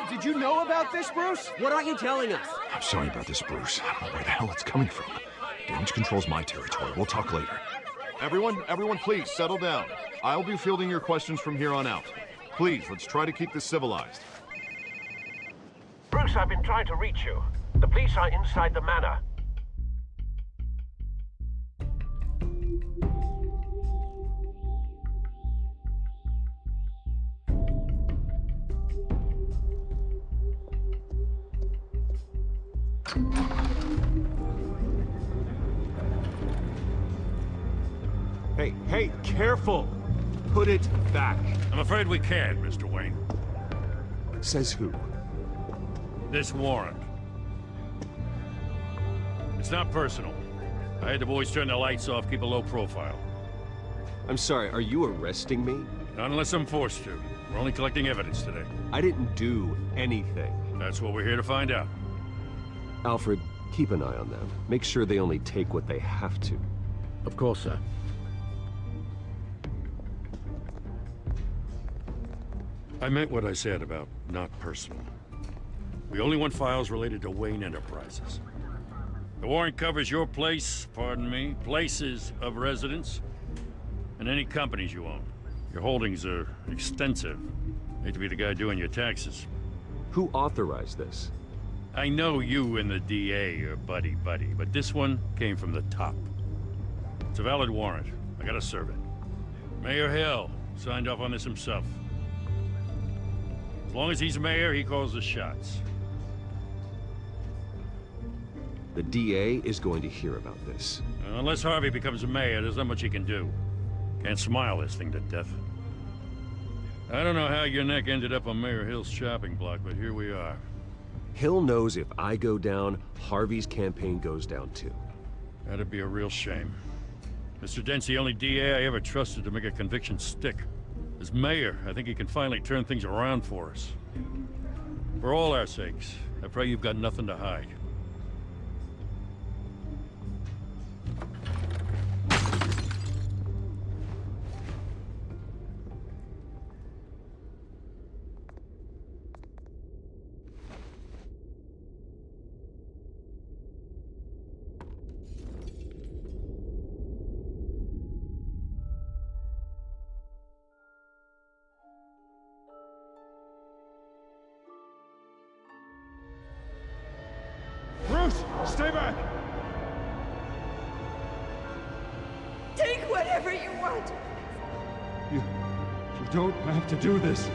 Did you know about this, Bruce? What aren't you telling us? I'm sorry about this, Bruce. I don't know where the hell it's coming from. Damage control's my territory. We'll talk later. Everyone, please, settle down. I'll be fielding your questions from here on out. Please, let's try to keep this civilized. Bruce, I've been trying to reach you. The police are inside the manor. Hey, careful! Put it back. I'm afraid we can't, Mr. Wayne. Says who? This warrant. It's not personal. I had the boys turn the lights off, keep a low profile. I'm sorry, are you arresting me? Not unless I'm forced to. We're only collecting evidence today. I didn't do anything. That's what we're here to find out. Alfred, keep an eye on them. Make sure they only take what they have to. Of course, sir. I meant what I said about not personal. We only want files related to Wayne Enterprises. The warrant covers your place, pardon me, places of residence, and any companies you own. Your holdings are extensive. Hate to be the guy doing your taxes. Who authorized this? I know you and the DA are buddy-buddy, but this one came from the top. It's a valid warrant. I gotta serve it. Mayor Hill signed off on this himself. As long as he's mayor, he calls the shots. The DA is going to hear about this. Unless Harvey becomes a mayor, there's not much he can do. Can't smile this thing to death. I don't know how your neck ended up on Mayor Hill's chopping block, but here we are. Hill knows if I go down, Harvey's campaign goes down too. That'd be a real shame. Mr. Dent's the only DA I ever trusted to make a conviction stick. As mayor, I think he can finally turn things around for us. For all our sakes, I pray you've got nothing to hide. Bruce, stay back! Take whatever you want. You don't have to do this.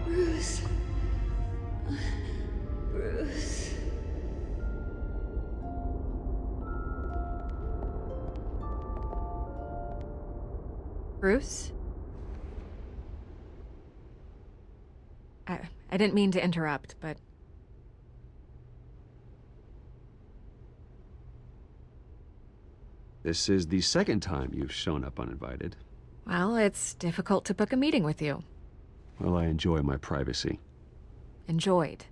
Bruce. Bruce. Bruce? I didn't mean to interrupt, but... This is the second time you've shown up uninvited. Well, it's difficult to book a meeting with you. Well, I enjoy my privacy. Enjoyed.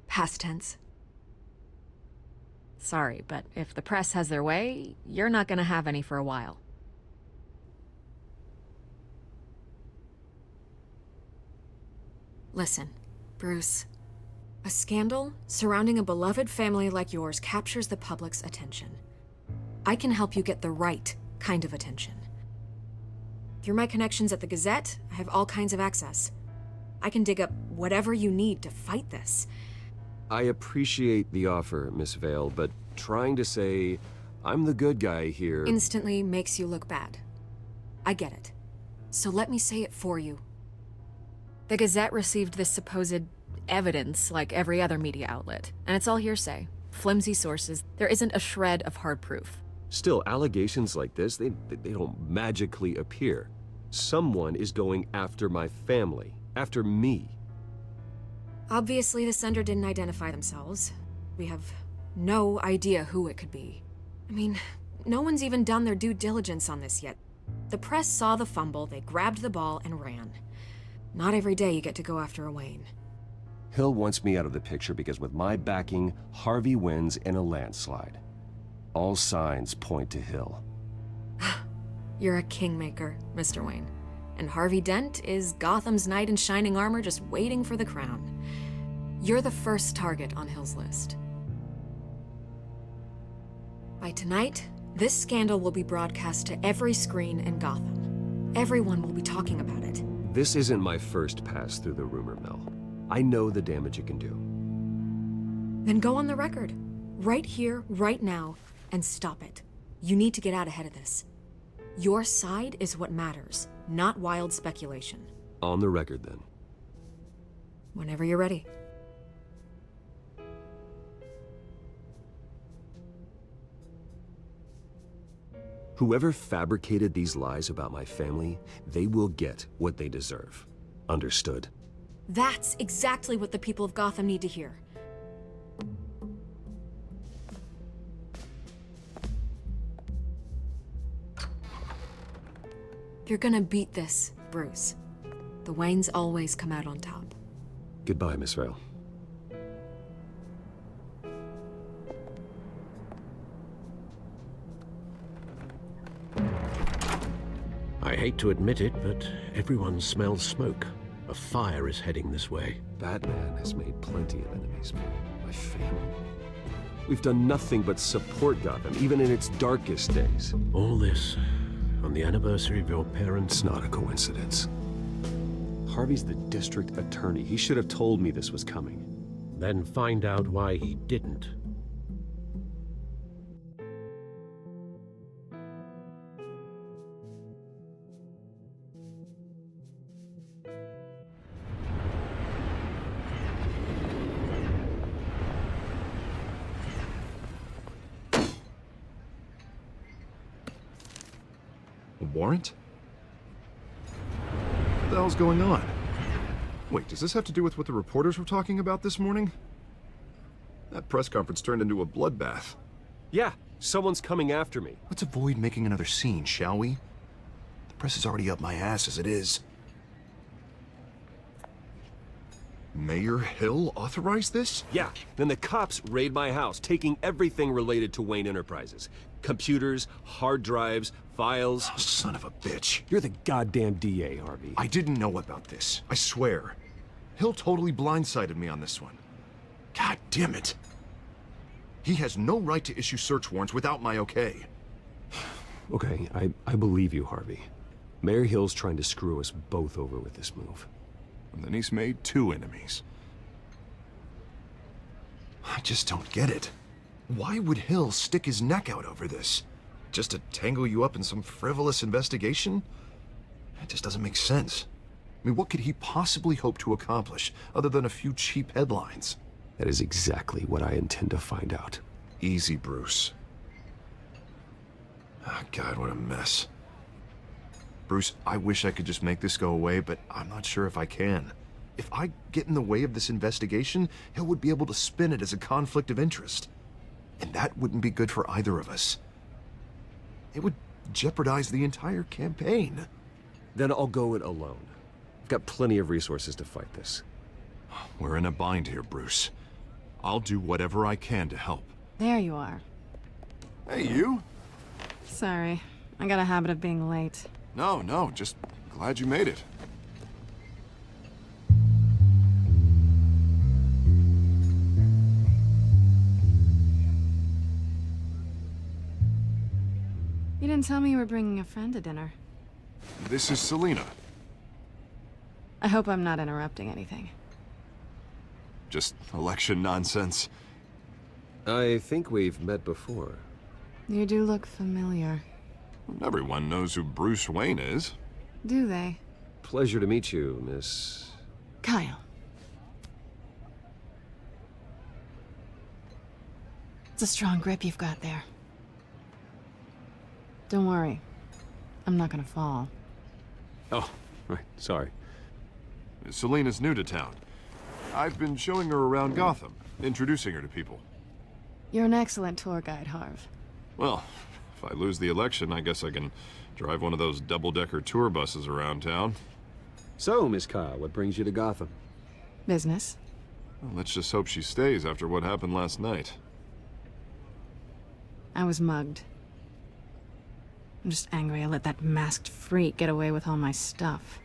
Past tense. Sorry, but if the press has their way, you're not gonna have any for a while. Listen, Bruce. A scandal surrounding a beloved family like yours captures the public's attention. I can help you get the right kind of attention. Through my connections at the Gazette, I have all kinds of access. I can dig up whatever you need to fight this. I appreciate the offer, Miss Vale, but trying to say I'm the good guy here... Instantly makes you look bad. I get it. So let me say it for you. The Gazette received this supposed evidence like every other media outlet, and it's all hearsay. Flimsy sources. There isn't a shred of hard proof. Still, allegations like this, they don't magically appear. Someone is going after my family, after me. Obviously, the sender didn't identify themselves. We have no idea who it could be. I mean, no one's even done their due diligence on this yet. The press saw the fumble, they grabbed the ball and ran. Not every day you get to go after a Wayne. Hill wants me out of the picture because with my backing, Harvey wins in a landslide. All signs point to Hill. You're a kingmaker, Mr. Wayne. And Harvey Dent is Gotham's knight in shining armor just waiting for the crown. You're the first target on Hill's list. By tonight, this scandal will be broadcast to every screen in Gotham. Everyone will be talking about it. This isn't my first pass through the rumor mill. I know the damage it can do. Then go on the record. Right here, right now, and stop it. You need to get out ahead of this. Your side is what matters, not wild speculation. On the record, then. Whenever you're ready. Whoever fabricated these lies about my family, they will get what they deserve. Understood? That's exactly what the people of Gotham need to hear. You're gonna beat this, Bruce. The Waynes always come out on top. Goodbye, Miss Vale. I hate to admit it, but everyone smells smoke. A fire is heading this way. Batman has made plenty of enemies, but my family... We've done nothing but support Gotham, even in its darkest days. All this on the anniversary of your parents'... It's not a coincidence. Harvey's the district attorney. He should have told me this was coming. Then find out why he didn't. A warrant? What the hell's going on? Wait, does this have to do with what the reporters were talking about this morning? That press conference turned into a bloodbath. Yeah, someone's coming after me. Let's avoid making another scene, shall we? The press is already up my ass as it is. Mayor Hill authorized this? Yeah, then the cops raid my house, taking everything related to Wayne Enterprises. Computers, hard drives, files. Oh, son of a bitch. You're the goddamn DA, Harvey. I didn't know about this, I swear. Hill totally blindsided me on this one. God damn it. He has no right to issue search warrants without my okay. Okay, I believe you, Harvey. Mayor Hill's trying to screw us both over with this move. And then he's made two enemies. I just don't get it. Why would Hill stick his neck out over this? Just to tangle you up in some frivolous investigation? It just doesn't make sense. I mean, what could he possibly hope to accomplish other than a few cheap headlines? That is exactly what I intend to find out. Easy, Bruce. Oh, God, what a mess. Bruce, I wish I could just make this go away, but I'm not sure if I can. If I get in the way of this investigation, Hill would be able to spin it as a conflict of interest. And that wouldn't be good for either of us. It would jeopardize the entire campaign. Then I'll go it alone. I've got plenty of resources to fight this. We're in a bind here, Bruce. I'll do whatever I can to help. There you are. Hey, you? Sorry. I got a habit of being late. No, just glad you made it. You didn't tell me you were bringing a friend to dinner. This is Selina. I hope I'm not interrupting anything. Just election nonsense. I think we've met before. You do look familiar. Everyone knows who Bruce Wayne is. Do they? Pleasure to meet you, Miss... Kyle. It's a strong grip you've got there. Don't worry. I'm not gonna fall. Oh, right, sorry. Selina's new to town. I've been showing her around Gotham, introducing her to people. You're an excellent tour guide, Harv. Well, if I lose the election, I guess I can drive one of those double-decker tour buses around town. So, Miss Kyle, what brings you to Gotham? Business. Well, let's just hope she stays after what happened last night. I was mugged. I'm just angry I let that masked freak get away with all my stuff.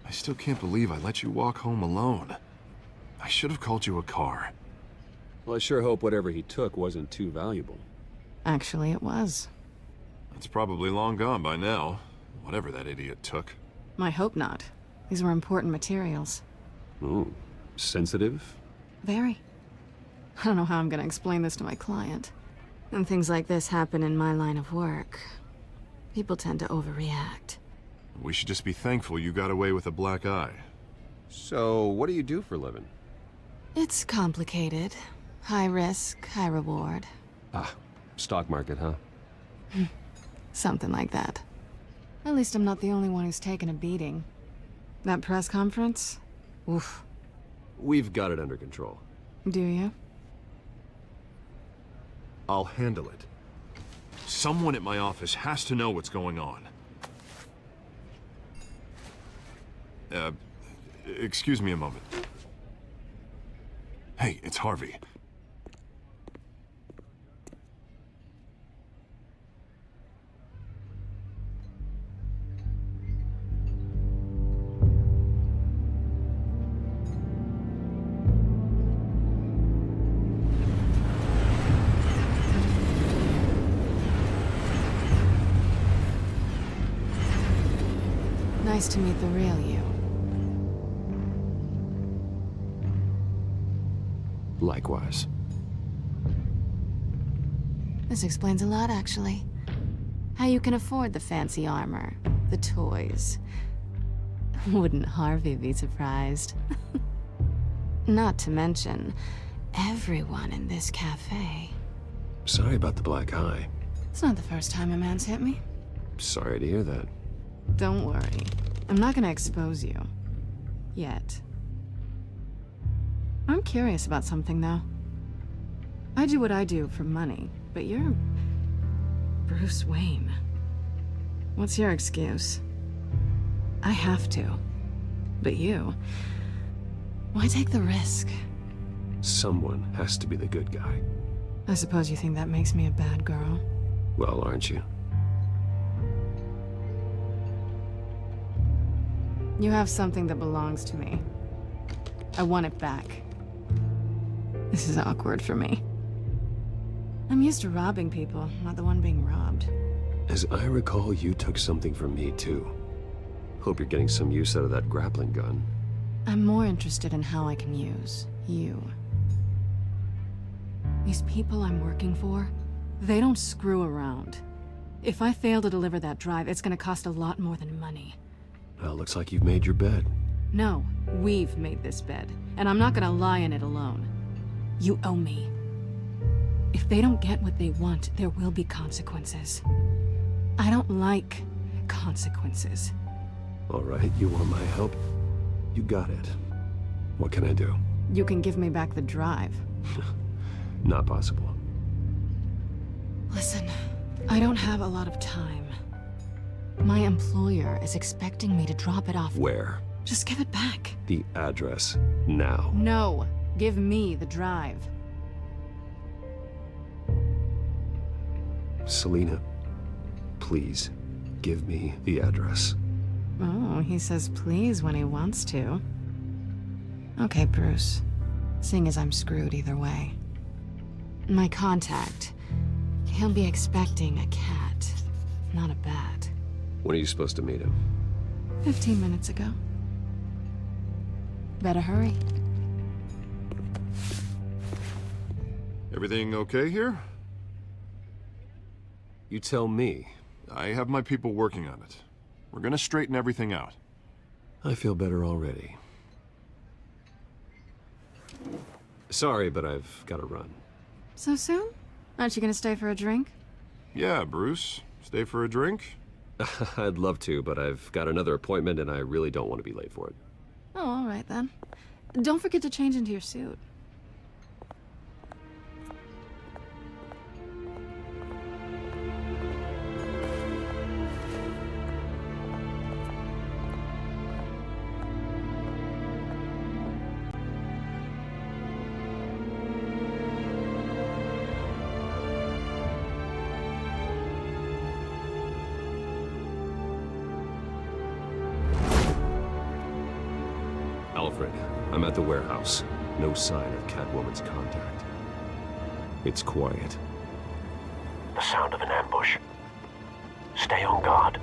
I still can't believe I let you walk home alone. I should have called you a car. Well, I sure hope whatever he took wasn't too valuable. Actually, it was. It's probably long gone by now. Whatever that idiot took. I hope not. These were important materials. Ooh, sensitive? Very. I don't know how I'm gonna explain this to my client. When things like this happen in my line of work, people tend to overreact. We should just be thankful you got away with a black eye. So, what do you do for a living? It's complicated. High risk, high reward. Ah, stock market, huh? Something like that. At least I'm not the only one who's taken a beating. That press conference? Oof. We've got it under control. Do you? I'll handle it. Someone at my office has to know what's going on. Excuse me a moment. Hey, it's Harvey. Nice to meet the real you. Likewise. This explains a lot, actually. How you can afford the fancy armor, the toys. Wouldn't Harvey be surprised? Not to mention, everyone in this cafe. Sorry about the black eye. It's not the first time a man's hit me. Sorry to hear that. Don't worry. I'm not gonna expose you. Yet. I'm curious about something, though. I do what I do for money, but you're... Bruce Wayne. What's your excuse? I have to. But you... Why take the risk? Someone has to be the good guy. I suppose you think that makes me a bad girl? Well, aren't you? You have something that belongs to me. I want it back. This is awkward for me. I'm used to robbing people, not the one being robbed. As I recall, you took something from me, too. Hope you're getting some use out of that grappling gun. I'm more interested in how I can use you. These people I'm working for, they don't screw around. If I fail to deliver that drive, it's gonna cost a lot more than money. Well, looks like you've made your bed. No, we've made this bed, and I'm not gonna lie in it alone. You owe me. If they don't get what they want, there will be consequences. I don't like consequences. All right, you want my help? You got it. What can I do? You can give me back the drive. Not possible. Listen, I don't have a lot of time. My employer is expecting me to drop it off. Where? Just give it back. The address, now. No, give me the drive. Selina, please, give me the address. Oh, he says please when he wants to. Okay, Bruce. Seeing as I'm screwed either way. My contact, he'll be expecting a cat, not a bat. When are you supposed to meet him? 15 minutes ago. Better hurry. Everything okay here? You tell me. I have my people working on it. We're gonna straighten everything out. I feel better already. Sorry, but I've got to run. So soon? Aren't you gonna stay for a drink? Yeah, Bruce. Stay for a drink? I'd love to, but I've got another appointment and I really don't want to be late for it. Oh, all right then. Don't forget to change into your suit. Alfred, I'm at the warehouse. No sign of Catwoman's contact. It's quiet. The sound of an ambush. Stay on guard.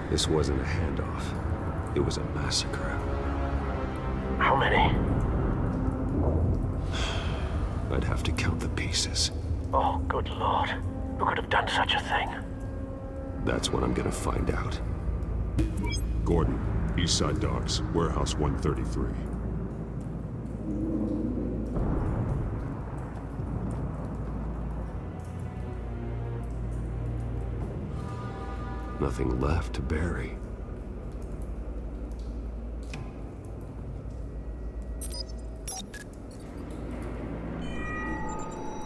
This wasn't a handoff. It was a massacre. How many? I'd have to count the pieces. Oh, good lord. Who could have done such a thing? That's what I'm gonna find out. Gordon, Eastside Docks, Warehouse 133. Nothing left to bury.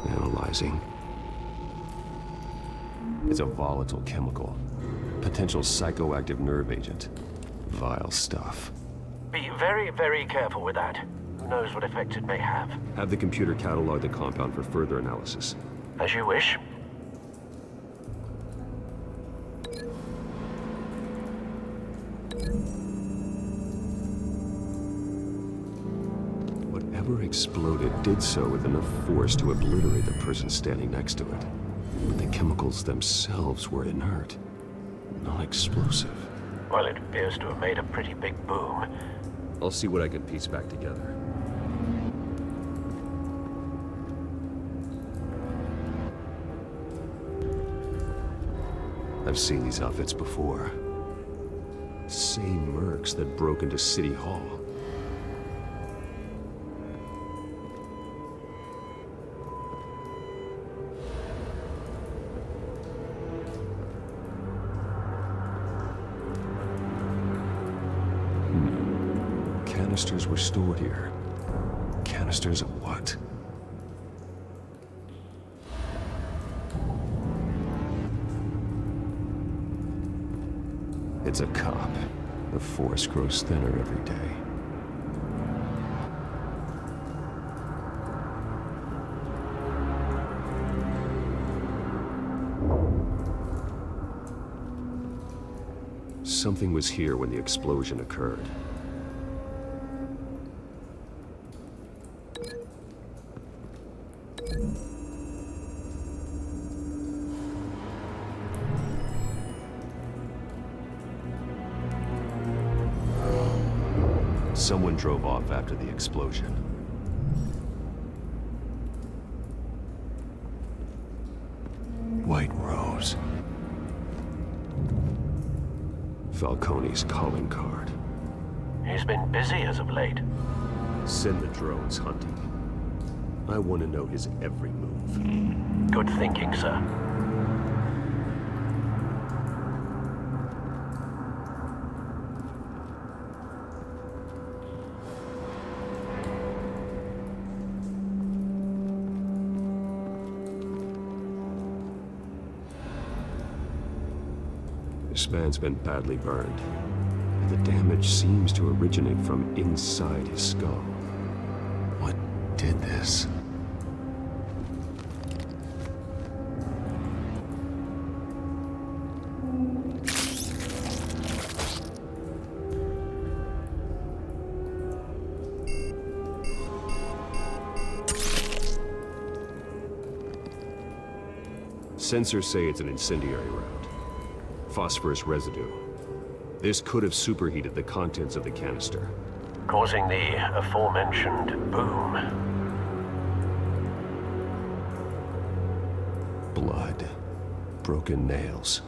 Analyzing. It's a volatile chemical. Potential psychoactive nerve agent. Vile stuff. Be very, very careful with that. Who knows what effect it may have. Have the computer catalog the compound for further analysis. As you wish. Whatever exploded did so with enough force to obliterate the person standing next to it. But the chemicals themselves were inert, non-explosive. Well, it appears to have made a pretty big boom. I'll see what I can piece back together. I've seen these outfits before. Same mercs that broke into City Hall. Canisters were stored here. Canisters of what? It's a cop. The force grows thinner every day. Something was here when the explosion occurred. Someone drove off after the explosion. White Rose. Falcone's calling card. He's been busy as of late. Send the drones hunting. I want to know his every move. Good thinking, sir. This man's been badly burned, and the damage seems to originate from inside his skull. What did this? Sensors say it's an incendiary round. Phosphorus residue. This could have superheated the contents of the canister, causing the aforementioned boom. Blood, broken nails,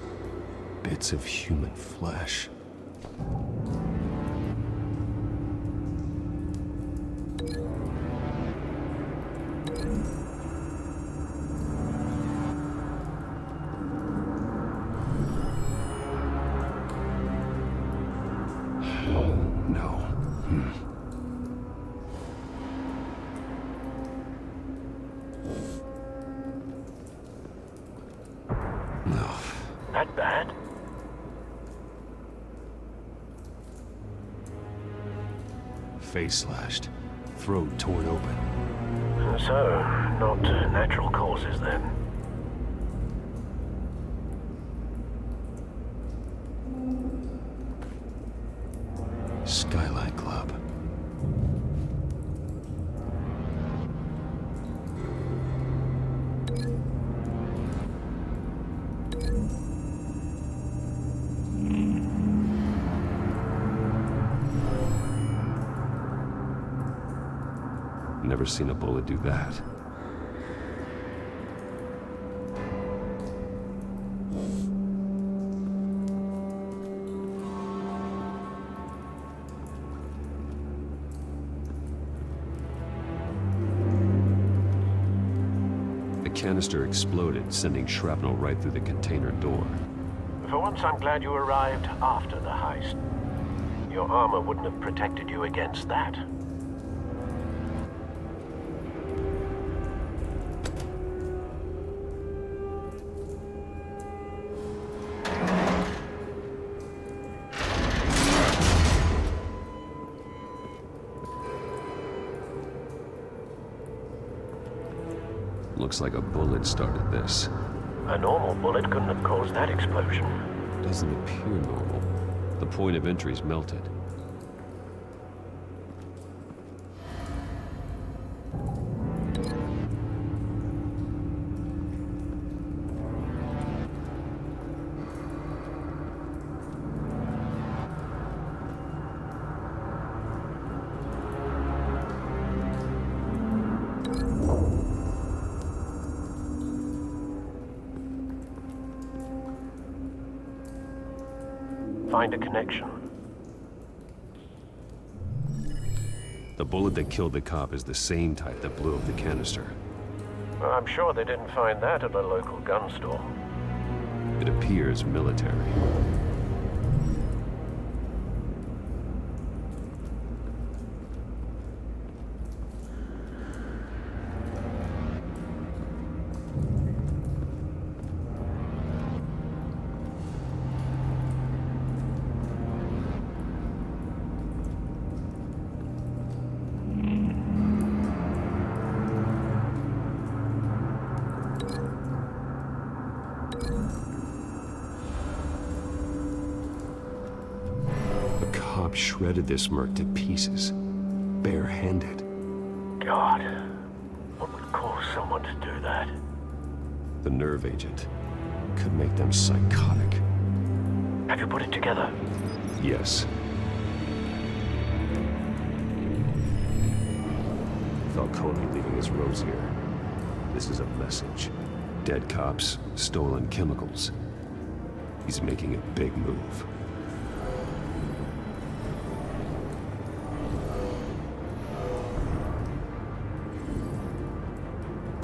bits of human flesh. that? Face slashed. Throat torn open. So, not natural causes then. Skylight Club. Never seen a bullet do that. The canister exploded, sending shrapnel right through the container door. For once, I'm glad you arrived after the heist. Your armor wouldn't have protected you against that. Looks like a bullet started this. A normal bullet couldn't have caused that explosion. Doesn't appear normal. The point of entry's melted. Find a connection. The bullet that killed the cop is the same type that blew up the canister. Well, I'm sure they didn't find that at a local gun store. It appears military. Shredded this merc to pieces, barehanded. God, what would cause someone to do that? The nerve agent could make them psychotic. Have you put it together? Yes. Falcone leaving his rose here. This is a message. Dead cops, stolen chemicals. He's making a big move.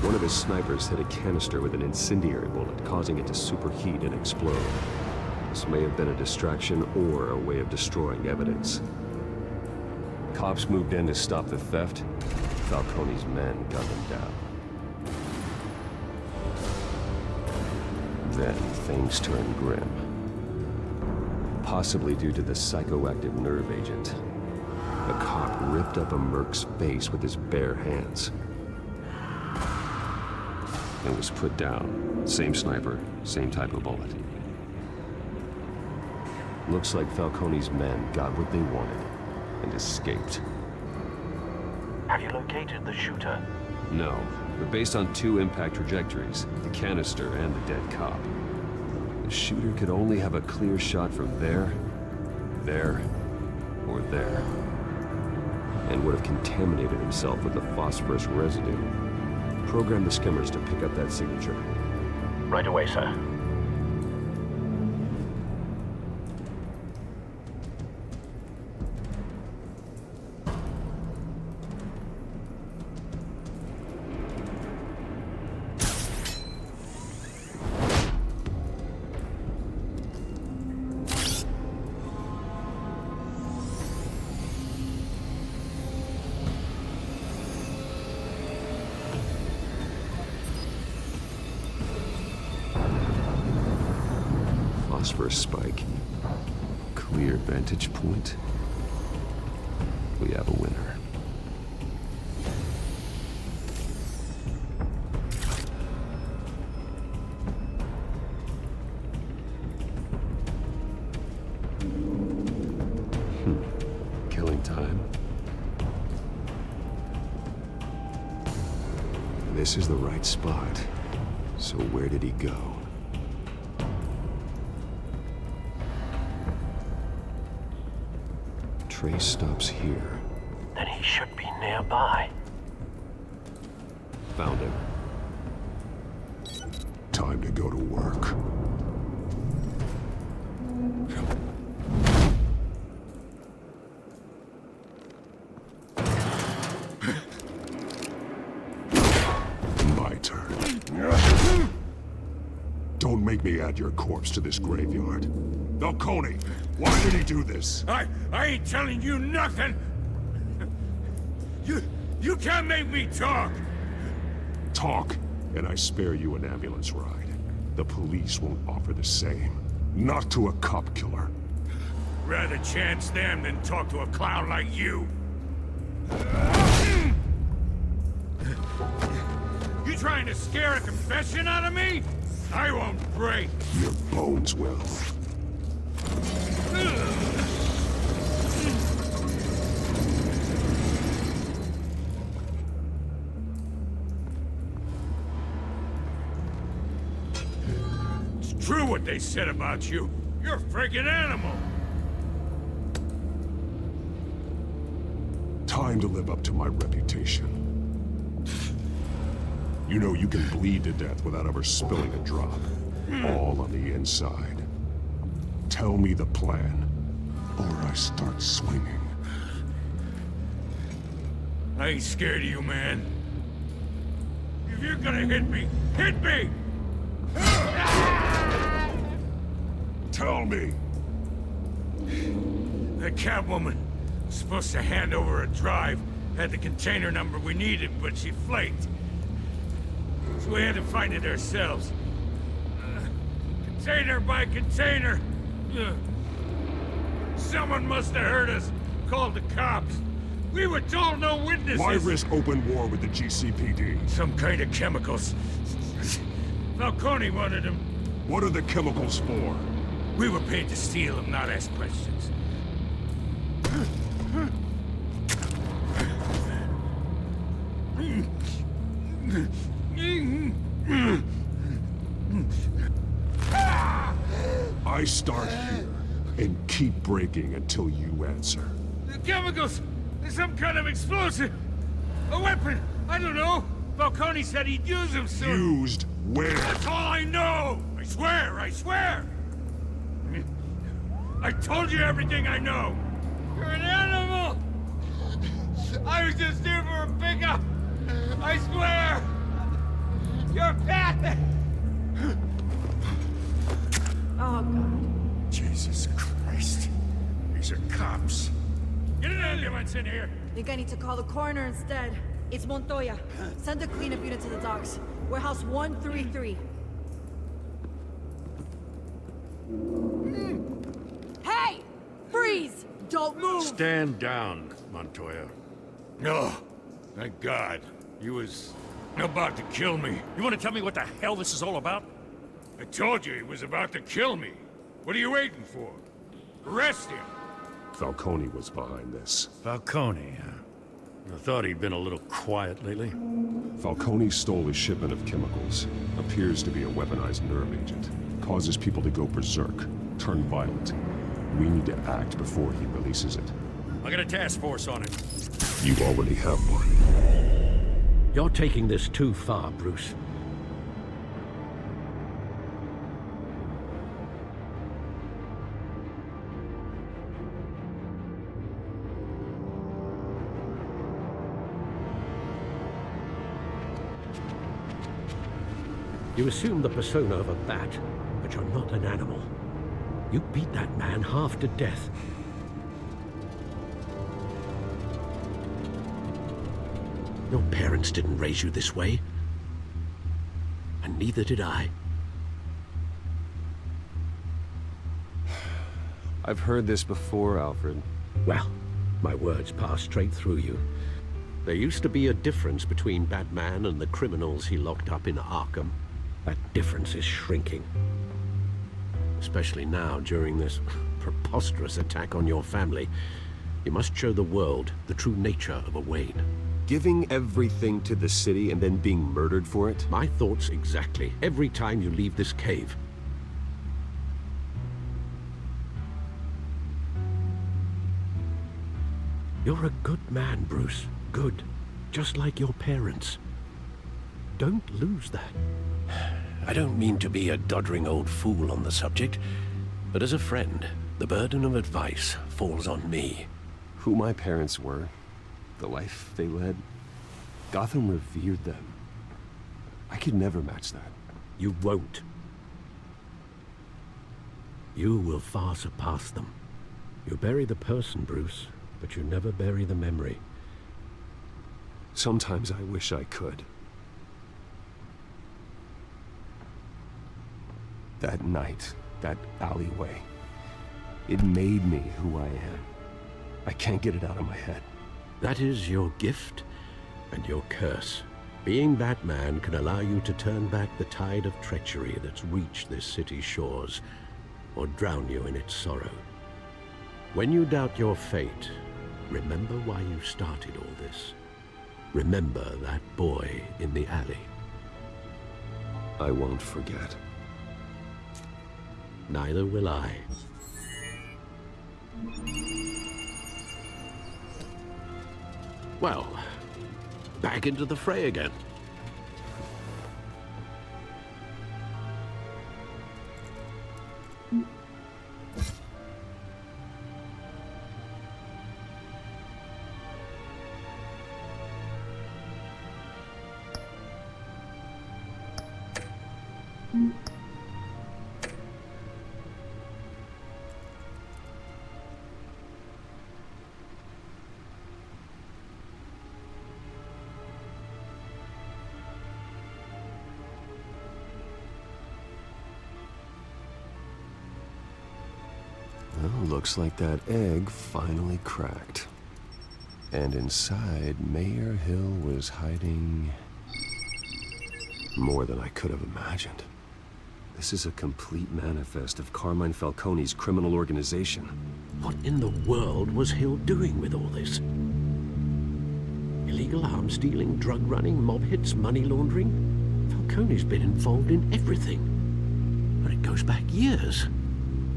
One of his snipers hit a canister with an incendiary bullet, causing it to superheat and explode. This may have been a distraction or a way of destroying evidence. Cops moved in to stop the theft. Falcone's men got them down. Then things turned grim. Possibly due to the psychoactive nerve agent. A cop ripped up a merc's face with his bare hands. And was put down. Same sniper, same type of bullet. Looks like Falcone's men got what they wanted and escaped. Have you located the shooter? No, but based on two impact trajectories, the canister and the dead cop, the shooter could only have a clear shot from there, or there, and would have contaminated himself with the phosphorus residue. Program the skimmers to pick up that signature. Right away, sir. phosphorus spike. Clear vantage point. We have a winner. Killing time. This is the right spot. So where did he go? Trace stops here. Then he should be nearby. Found him. Time to go to work. My turn. Don't make me add your corpse to this graveyard. Falcone, why did he do this? I ain't telling you nothing! You can't make me talk! Talk, and I spare you an ambulance ride. The police won't offer the same. Not to a cop killer. Rather chance them than talk to a clown like you. You trying to scare a confession out of me? I won't break. Your bones will. It's true what they said about you. You're a freaking animal. Time to live up to my reputation. You know you can bleed to death without ever spilling a drop. All on the inside. Tell me the plan, or I start swinging. I ain't scared of you, man. If you're gonna hit me, hit me! Tell me! The Catwoman was supposed to hand over a drive, had the container number we needed, but she flaked. So we had to find it ourselves. Container by container. Someone must have heard us, called the cops. We were told no witnesses. Why risk open war with the GCPD? Some kind of chemicals. Falcone wanted them. What are the chemicals for? We were paid to steal them, not ask questions. I start here and keep breaking until you answer. The chemicals! There's some kind of explosive! A weapon! I don't know! Falcone said he'd use them soon! Used where? That's all I know! I swear! I swear! I told you everything I know! You're an animal! I was just here for a pickup! I swear! You're Pat! Oh, God. Jesus Christ. These are cops. Get an ambulance in here! Think I need to call the coroner instead. It's Montoya. Send a cleanup unit to the docks. Warehouse 133. Hey! Freeze! Don't move! Stand down, Montoya. No. Thank God. He was about to kill me. You want to tell me what the hell this is all about? I told you he was about to kill me. What are you waiting for? Arrest him! Falcone was behind this. Falcone, huh? I thought he'd been a little quiet lately. Falcone stole a shipment of chemicals. Appears to be a weaponized nerve agent. Causes people to go berserk, turn violent. We need to act before he releases it. I got a task force on it. You already have one. You're taking this too far, Bruce. You assume the persona of a bat, but you're not an animal. You beat that man half to death. Your parents didn't raise you this way. And neither did I. I've heard this before, Alfred. Well, my words pass straight through you. There used to be a difference between Batman and the criminals he locked up in Arkham. That difference is shrinking. Especially now, during this preposterous attack on your family. You must show the world the true nature of a Wayne. Giving everything to the city and then being murdered for it? My thoughts exactly. Every time you leave this cave. You're a good man, Bruce. Good. Just like your parents. Don't lose that. I don't mean to be a doddering old fool on the subject, but as a friend, the burden of advice falls on me. Who my parents were, the life they led, Gotham revered them. I could never match that. You won't. You will far surpass them. You bury the person, Bruce, but you never bury the memory. Sometimes I wish I could. That night, that alleyway, it made me who I am. I can't get it out of my head. That is your gift and your curse. Being Batman can allow you to turn back the tide of treachery that's reached this city's shores, or drown you in its sorrow. When you doubt your fate, remember why you started all this. Remember that boy in the alley. I won't forget. Neither will I. Well, back into the fray again. Well, looks like that egg finally cracked. And inside, Mayor Hill was hiding more than I could have imagined. This is a complete manifest of Carmine Falcone's criminal organization. What in the world was Hill doing with all this? Illegal arms dealing, drug running, mob hits, money laundering? Falcone's been involved in everything. And it goes back years.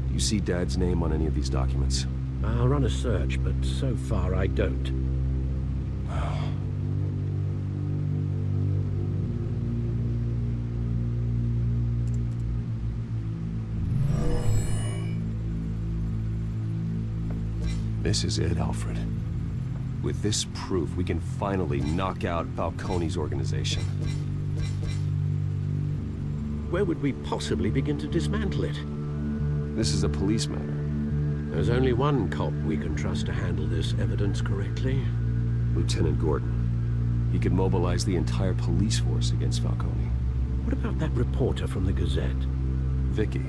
Do you see Dad's name on any of these documents? I'll run a search, but so far I don't. This is it, Alfred. With this proof, we can finally knock out Falcone's organization. Where would we possibly begin to dismantle it? This is a police matter. There's only one cop we can trust to handle this evidence correctly. Lieutenant Gordon. He could mobilize the entire police force against Falcone. What about that reporter from the Gazette? Vicky.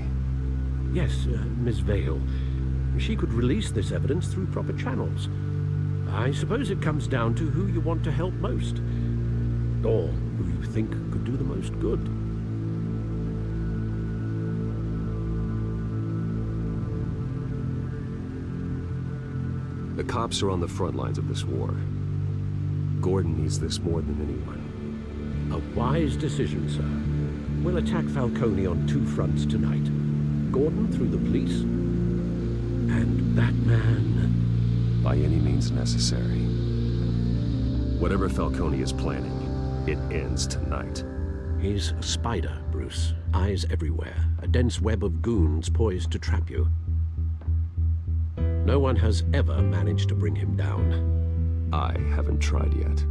Yes, Miss Vale. She could release this evidence through proper channels. I suppose it comes down to who you want to help most. Or who you think could do the most good. The cops are on the front lines of this war. Gordon needs this more than anyone. A wise decision, sir. We'll attack Falcone on two fronts tonight. Gordon through the police, and Batman by any means necessary. Whatever Falcone is planning, it ends tonight. He's a spider, Bruce. Eyes everywhere. A dense web of goons poised to trap you. No one has ever managed to bring him down. I haven't tried yet.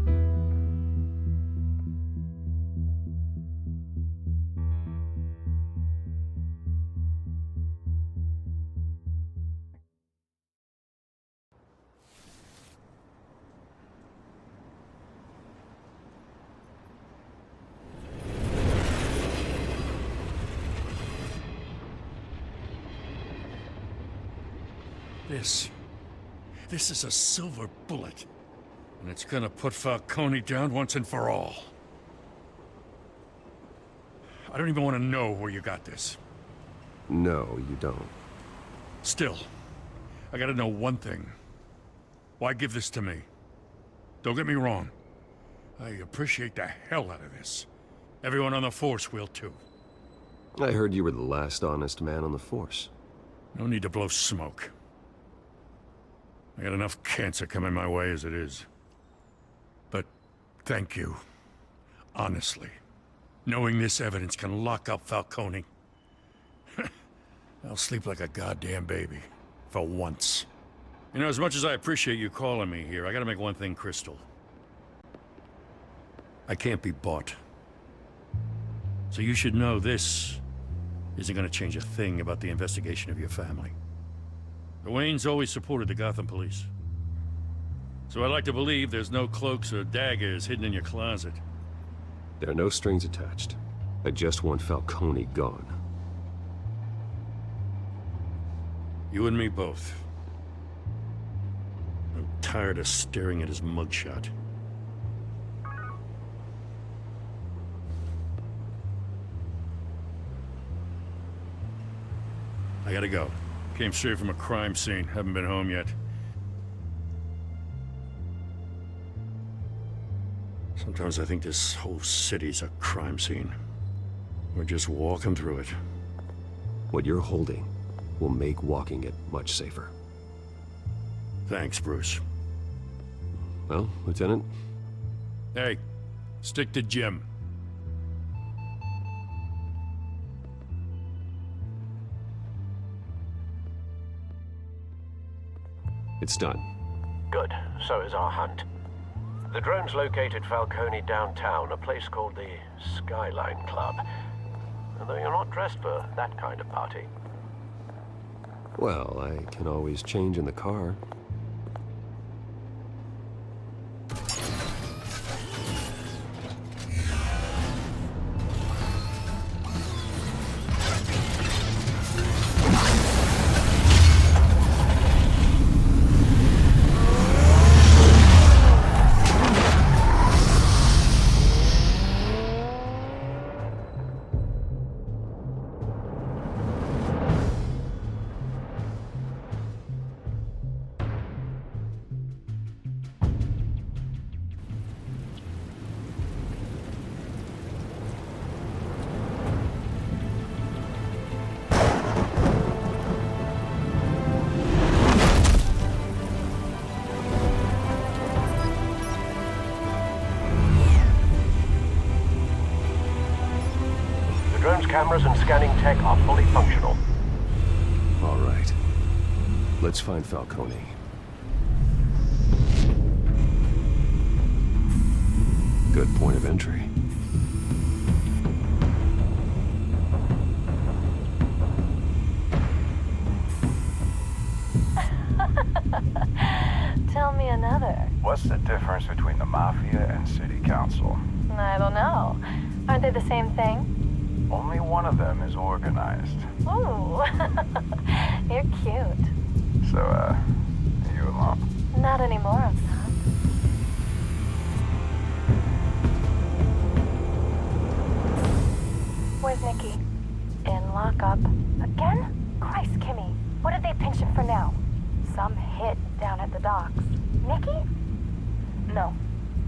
This is a silver bullet. And it's gonna put Falcone down once and for all. I don't even want to know where you got this. No, you don't. Still, I gotta know one thing. Why give this to me? Don't get me wrong. I appreciate the hell out of this. Everyone on the Force will too. I heard you were the last honest man on the Force. No need to blow smoke. I got enough cancer coming my way as it is. But thank you. Honestly. Knowing this evidence can lock up Falcone. I'll sleep like a goddamn baby. For once. You know, as much as I appreciate you calling me here, I gotta make one thing crystal. I can't be bought. So you should know this isn't gonna change a thing about the investigation of your family. The Waynes always supported the Gotham police. So I like to believe there's no cloaks or daggers hidden in your closet. There are no strings attached. I just want Falcone gone. You and me both. I'm tired of staring at his mugshot. I gotta go. Came straight from a crime scene. Haven't been home yet. Sometimes I think this whole city's a crime scene. We're just walking through it. What you're holding will make walking it much safer. Thanks, Bruce. Well, Lieutenant? Hey, stick to Jim. It's done. Good. So is our hunt. The drones located Falcone downtown, a place called the Skyline Club. Although you're not dressed for that kind of party. Well, I can always change in the car. Cameras and scanning tech are fully functional. All right. Let's find Falcone. Good point of entry. Tell me another. What's the difference between the Mafia and City Council? I don't know. Aren't they the same thing? Only one of them is organized. Ooh, you're cute. So, are you alone? Not anymore, I'm not. Where's Nikki? In lockup. Again? Christ, Kimmy. What did they pinch him for now? Some hit down at the docks. Nikki? No.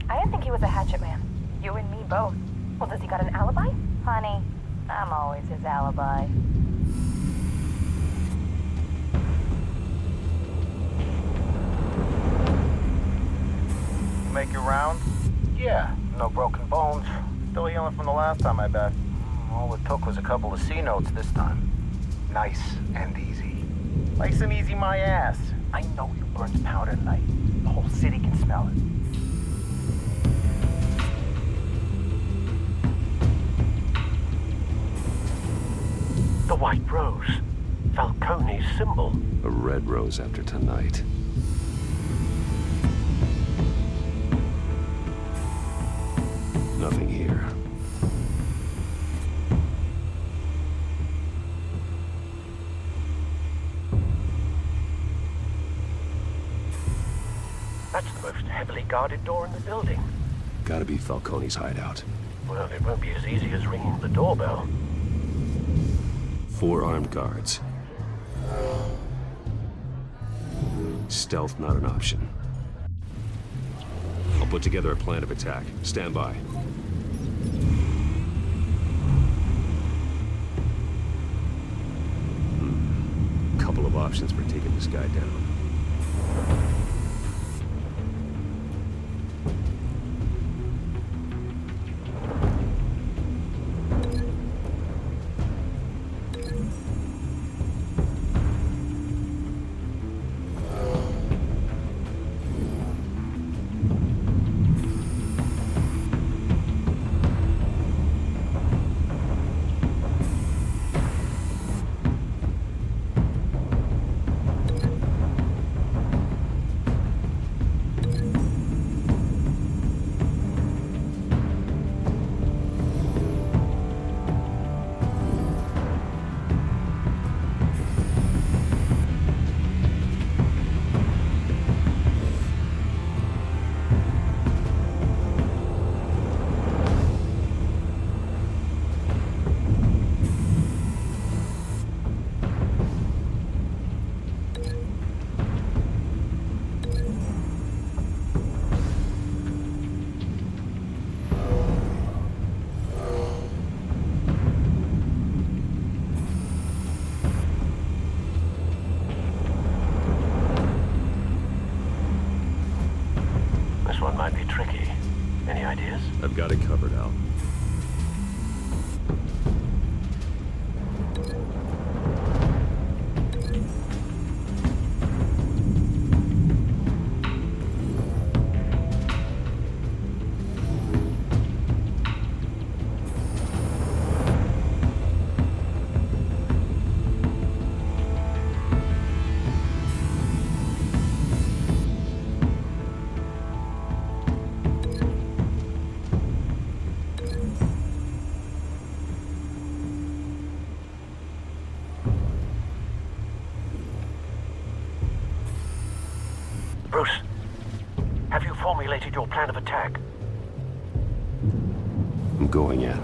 I didn't think he was a hatchet man. You and me both. Well, does he got an alibi? Honey, I'm always his alibi. You make your rounds? Yeah, no broken bones. Still healing from the last time, I bet. All it took was a couple of C notes this time. Nice and easy. Nice and easy, my ass. I know you burned powder tonight. The whole city can smell it. The white rose. Falcone's symbol. A red rose after tonight. Nothing here. guarded door in the building. Gotta be Falcone's hideout. Well, it won't be as easy as ringing the doorbell. 4 armed guards. Stealth not an option. I'll put together a plan of attack. Stand by. Couple of options for taking this guy down. I've got it covered, Al. Bruce, have you formulated your plan of attack? I'm going in.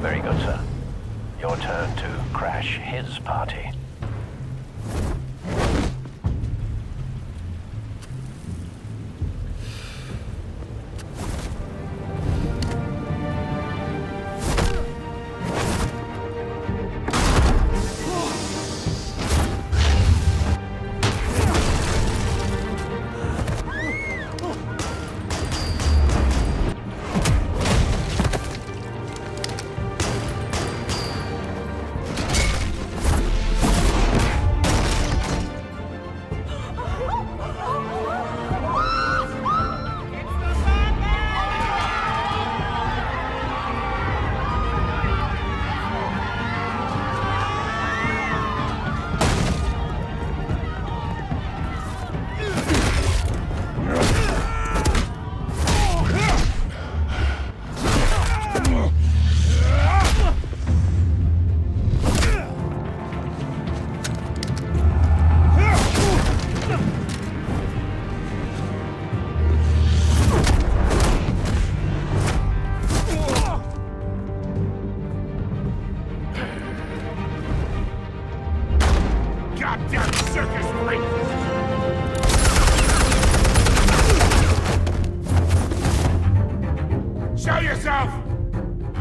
Very good, sir. Your turn to crash his party. Goddamn circus freak! Show yourself!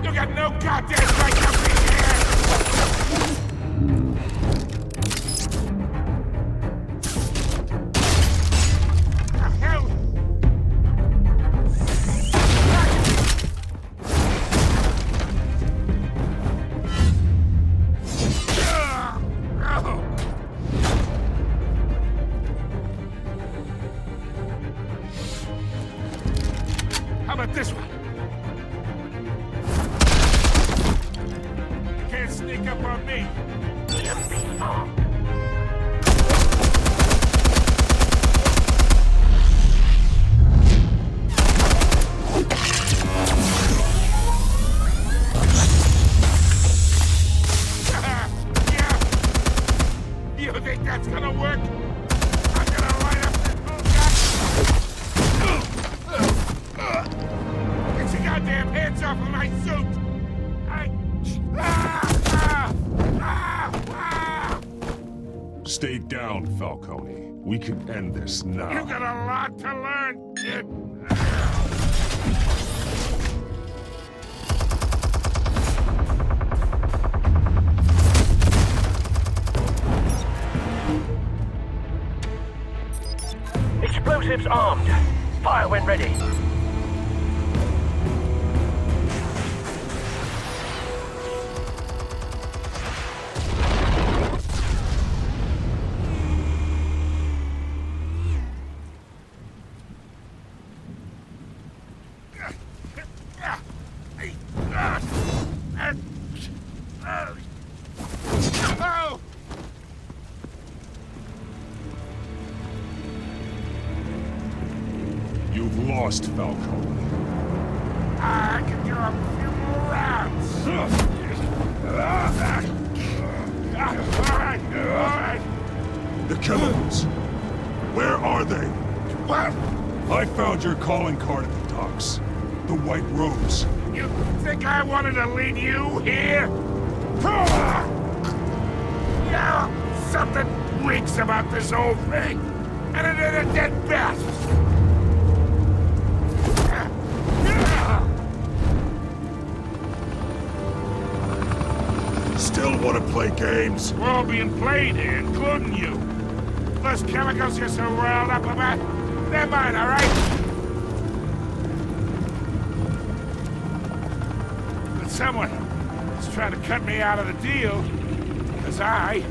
You got no goddamn right to be here! The hell? How about this one? You can't sneak up on me. Yeah. You think that's gonna work? I'm gonna light up this bullshit. Stay down, Falcone. We can end this now. You got a lot to learn, kid. Explosives armed. Fire when ready. You've lost, Falcone. I can do a few more rounds. All right. The chemicals. Where are they? What? I found your calling card at the docks. The White Rose. You think I wanted to lead you here? Yeah, something reeks about this whole thing. And it ain't a dead bat. Still want to play games? We're all being played here, including you. Those chemicals you're so riled up about, they're mine, all right? But someone is trying to cut me out of the deal, because I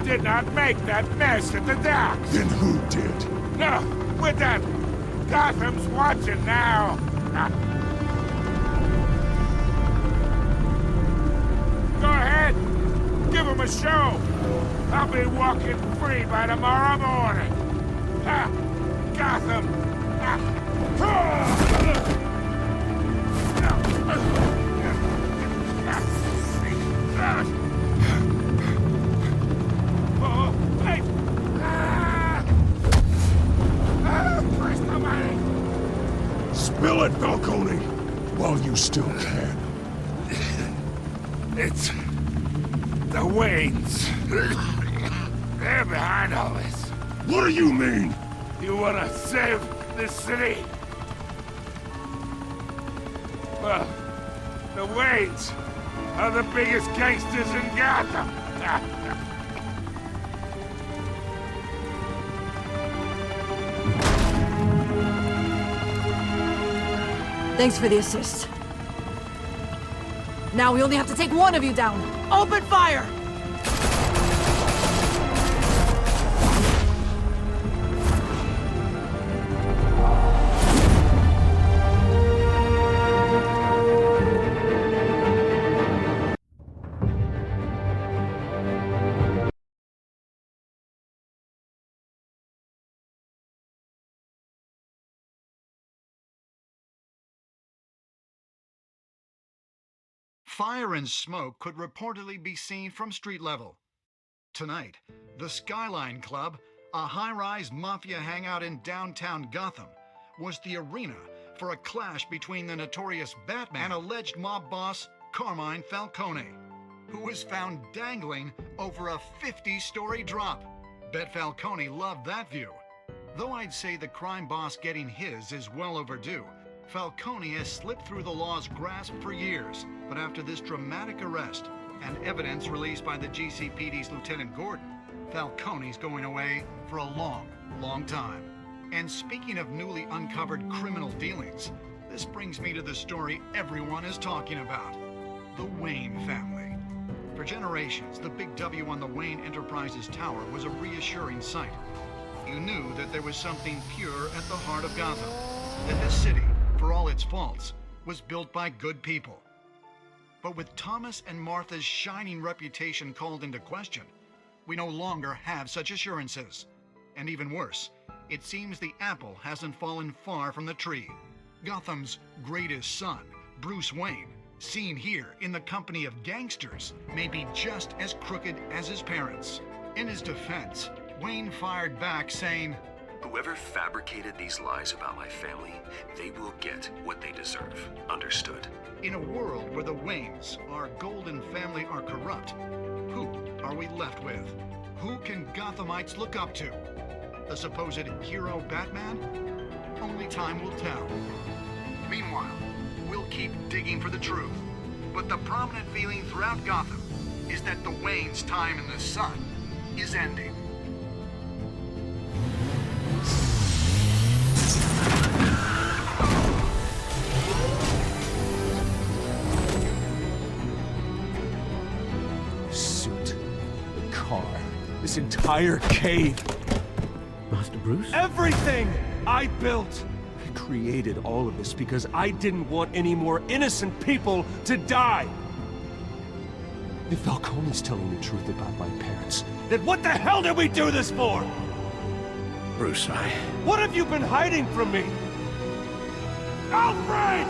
did not make that mess at the docks. Then who did? No, we're done. Gotham's watching now. Go ahead. Give him a show. I'll be walking free by tomorrow morning. Gotham. Oh, wait. Christ almighty. Spill it, Falcone, while you still can. It's the Waynes. They're behind all this. What do you mean? You want to save this city? Well, the Waynes are the biggest gangsters in Gotham. Thanks for the assist. Now we only have to take one of you down. Open fire! Fire and smoke could reportedly be seen from street level. Tonight, the Skyline Club, a high-rise mafia hangout in downtown Gotham, was the arena for a clash between the notorious Batman and alleged mob boss Carmine Falcone, who was found dangling over a 50-story drop. Bet Falcone loved that view. Though I'd say the crime boss getting his is well overdue, Falcone has slipped through the law's grasp for years, but after this dramatic arrest and evidence released by the GCPD's Lieutenant Gordon, Falcone's going away for a long, long time. And speaking of newly uncovered criminal dealings, this brings me to the story everyone is talking about: the Wayne family. For generations, the big W on the Wayne Enterprises Tower was a reassuring sight. You knew that there was something pure at the heart of Gotham, that this city, for all its faults, was built by good people. But with Thomas and Martha's shining reputation called into question, we no longer have such assurances. And even worse, it seems the apple hasn't fallen far from the tree. Gotham's greatest son, Bruce Wayne, seen here in the company of gangsters, may be just as crooked as his parents. In his defense, Wayne fired back saying, Whoever fabricated these lies about my family, they will get what they deserve. Understood? In a world where the Waynes, our golden family, are corrupt, who are we left with? Who can Gothamites look up to? The supposed hero Batman? Only time will tell. Meanwhile, we'll keep digging for the truth. But the prominent feeling throughout Gotham is that the Waynes' time in the sun is ending. This entire cave. Master Bruce? Everything I built! I created all of this because I didn't want any more innocent people to die! If Falcone's telling the truth about my parents, then what the hell did we do this for? Bruce, What have you been hiding from me? Alfred!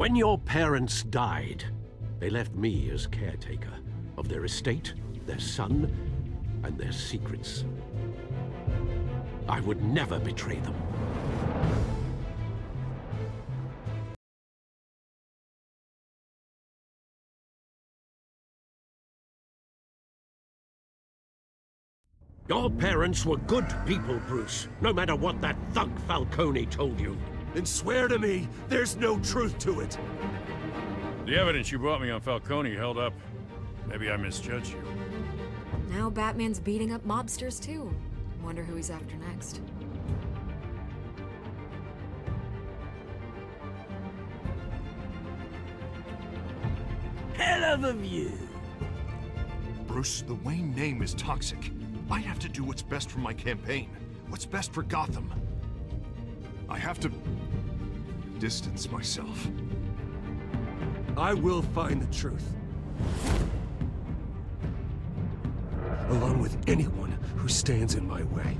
When your parents died, they left me as caretaker of their estate, their son, and their secrets. I would never betray them. Your parents were good people, Bruce, no matter what that thug Falcone told you. Then swear to me there's no truth to it. The evidence you brought me on Falcone held up. Maybe I misjudged you. Now Batman's beating up mobsters too. Wonder who he's after next. Hell of a view. Bruce, the Wayne name is toxic. I have to do what's best for my campaign. What's best for Gotham. I have to distance myself. I will find the truth. Along with anyone who stands in my way.